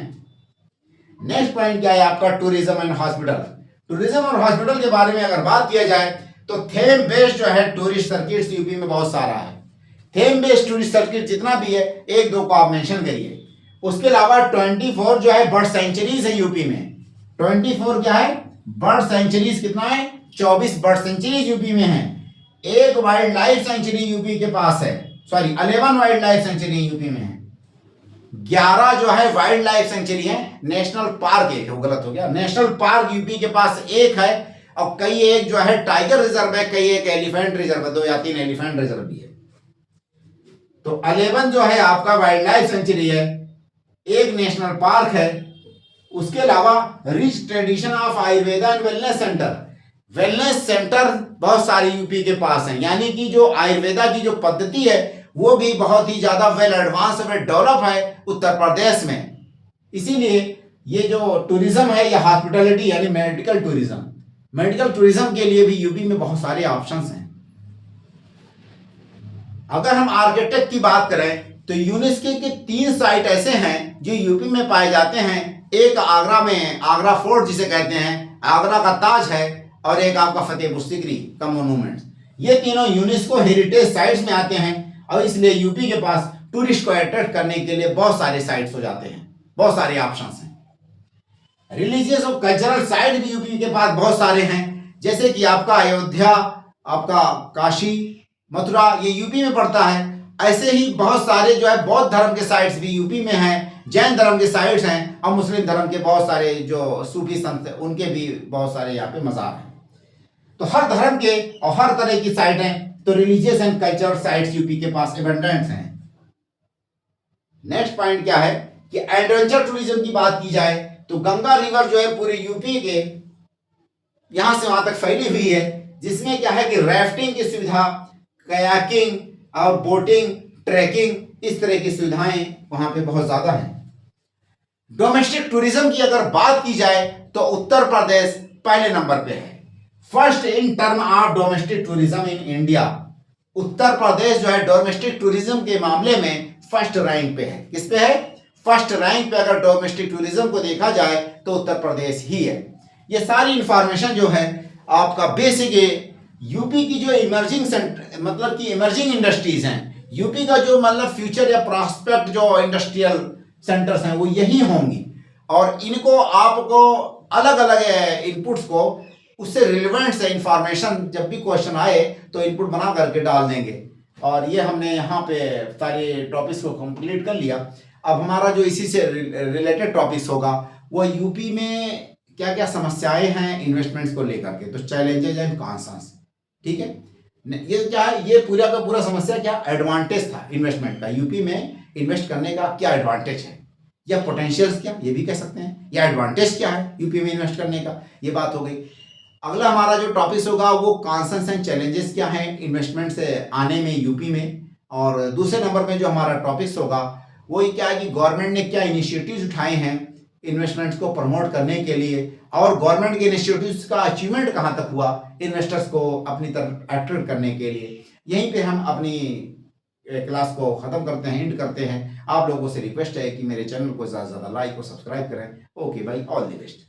नेक्स्ट पॉइंट क्या है आपका, टूरिज्म एंड हॉस्पिटल। टूरिज्म और हॉस्पिटल के बारे में अगर बात किया जाए तो थीम बेस्ड जो है टूरिस्ट सर्किट यूपी में बहुत सारा है। थीम बेस्ड टूरिस्ट सर्किट जितना भी है, 1-2 को आप मेंशन करिए। उसके अलावा 24 जो है बर्ड सेंचुरीज है यूपी में। 24 क्या है, बर्ड सेंचुरीज। कितना है, 24 बर्ड सेंचुरीज यूपी में है। एक वाइल्ड लाइफ सेंचुरी यूपी के पास है, 11 वाइल्ड लाइफ सेंचुरी यूपी में है। 11 जो है वाइल्ड लाइफ सेंचुरी है। नेशनल पार्क एक है, वो गलत हो गया। नेशनल पार्क यूपी के पास एक है और कई एक जो है टाइगर रिजर्व है, कई एक एलिफेंट रिजर्व है, 2 या 3 एलिफेंट रिजर्व भी है। तो 11 जो है आपका वाइल्ड लाइफ सेंचुरी है, एक नेशनल पार्क है। उसके अलावा rich tradition of Ayurveda and wellness centre बहुत सारे यूपी के पास हैं। यानी कि जो आयुर्वेदा की जो पद्धति है वो भी बहुत ही ज़्यादा वेल एडवांस वेल डेवलप है उत्तर प्रदेश में। इसीलिए ये जो टूरिज्म है, ये हॉस्पिटैलिटी यानी मेडिकल टूरिज्म के लिए भी यूपी में बहुत सारे ऑप्शंस हैं। अगर हम आर्किटेक्ट की बात करें तो यूनेस्को के 3 साइट ऐसे हैं जो यूपी में पाए जाते हैं। एक आगरा में आगरा फोर्ट जिसे कहते हैं, आगरा का ताज है, और एक आपका फतेहपुर सीकरी का मोनूमेंट। ये तीनों यूनेस्को हेरिटेज साइट्स में आते हैं और इसलिए यूपी के पास टूरिस्ट को अट्रैक्ट करने के लिए बहुत सारे साइट्स हो जाते हैं, बहुत सारे ऑप्शंस हैं। रिलीजियस और कल्चरल साइट भी यूपी के पास बहुत सारे हैं, जैसे कि आपका अयोध्या, आपका काशी, मथुरा, ये यूपी में पड़ता है। ऐसे ही बहुत सारे जो है बौद्ध धर्म के साइट्स भी यूपी में हैं, जैन धर्म के साइट्स हैं, और मुस्लिम धर्म के बहुत सारे जो सूफी संत उनके भी बहुत सारे यहाँ पे मज़ार हैं। तो हर धर्म के और हर तरह की साइटें, तो religious and cultural sites UP के पास एबंडेंट हैं। नेक्स्ट पॉइंट क्या है कि एडवेंचर टूरिज्म की बात की जाए तो गंगा रिवर जो है पूरे यूपी के यहां से वहां तक फैली हुई है, जिसमें क्या है कि राफ्टिंग की सुविधा, कयाकिंग और बोटिंग, ट्रैकिंग, इस तरह की सुविधाएं वहां पे बहुत ज्यादा हैं। डोमेस्टिक टूरिज्म की अगर बात की जाए तो उत्तर प्रदेश पहले नंबर पे है, first in term of domestic tourism in India. Uttar Pradesh जो है डोमेस्टिक टूरिज्म के मामले में फर्स्ट रैंक पे है। किस पे है? फर्स्ट रैंक पे अगर डोमेस्टिक टूरिज्म को देखा जाए तो उत्तर प्रदेश ही है। ये सारी इंफॉर्मेशन जो है आपका बेसिक यूपी की जो इमर्जिंग सेंटर, मतलब कि इमर्जिंग इंडस्ट्रीज हैं, यूपी का जो मतलब फ्यूचर या प्रॉस्पेक्ट जो इंडस्ट्रियल सेंटर्स हैं वो यही होंगी, और इनको आपको अलग अलग इनपुट्स को उससे रिलेवेंट से इंफॉर्मेशन जब भी क्वेश्चन आए तो इनपुट बना करके डाल देंगे। और ये हमने यहाँ पे सारे टॉपिक्स को कंप्लीट कर लिया। अब हमारा जो इसी से रिलेटेड टॉपिक्स होगा वो यूपी में क्या क्या समस्याएं हैं इन्वेस्टमेंट्स को लेकर के, तो चैलेंजेज एंड कॉन्सर्न्स, ठीक है। ये क्या है, ये पूरा का पूरा समस्या क्या एडवांटेज था इन्वेस्टमेंट का, यूपी में इन्वेस्ट करने का क्या एडवांटेज है, या पोटेंशियल्स क्या, ये भी कह सकते हैं, या एडवांटेज क्या है यूपी में इन्वेस्ट करने का, ये बात हो गई। अगला हमारा जो टॉपिक्स होगा वो कॉन्सर्न्स एंड चैलेंजेस क्या हैं इन्वेस्टमेंट से आने में यूपी में, और दूसरे नंबर में जो हमारा टॉपिक्स होगा वो क्या है कि गवर्नमेंट ने क्या इनिशिएटिव्स उठाए हैं इन्वेस्टमेंट्स को प्रमोट करने के लिए, और गवर्नमेंट के इनिशिएटिव्स का अचीवमेंट कहाँ तक हुआ इन्वेस्टर्स को अपनी तरफ अट्रैक्ट करने के लिए। यहीं पे हम अपनी क्लास को ख़त्म करते हैं, एंड करते हैं। आप लोगों से रिक्वेस्ट है कि मेरे चैनल को ज़्यादा से ज़्यादा लाइक और सब्सक्राइब करें। ओके भाई, ऑल द बेस्ट।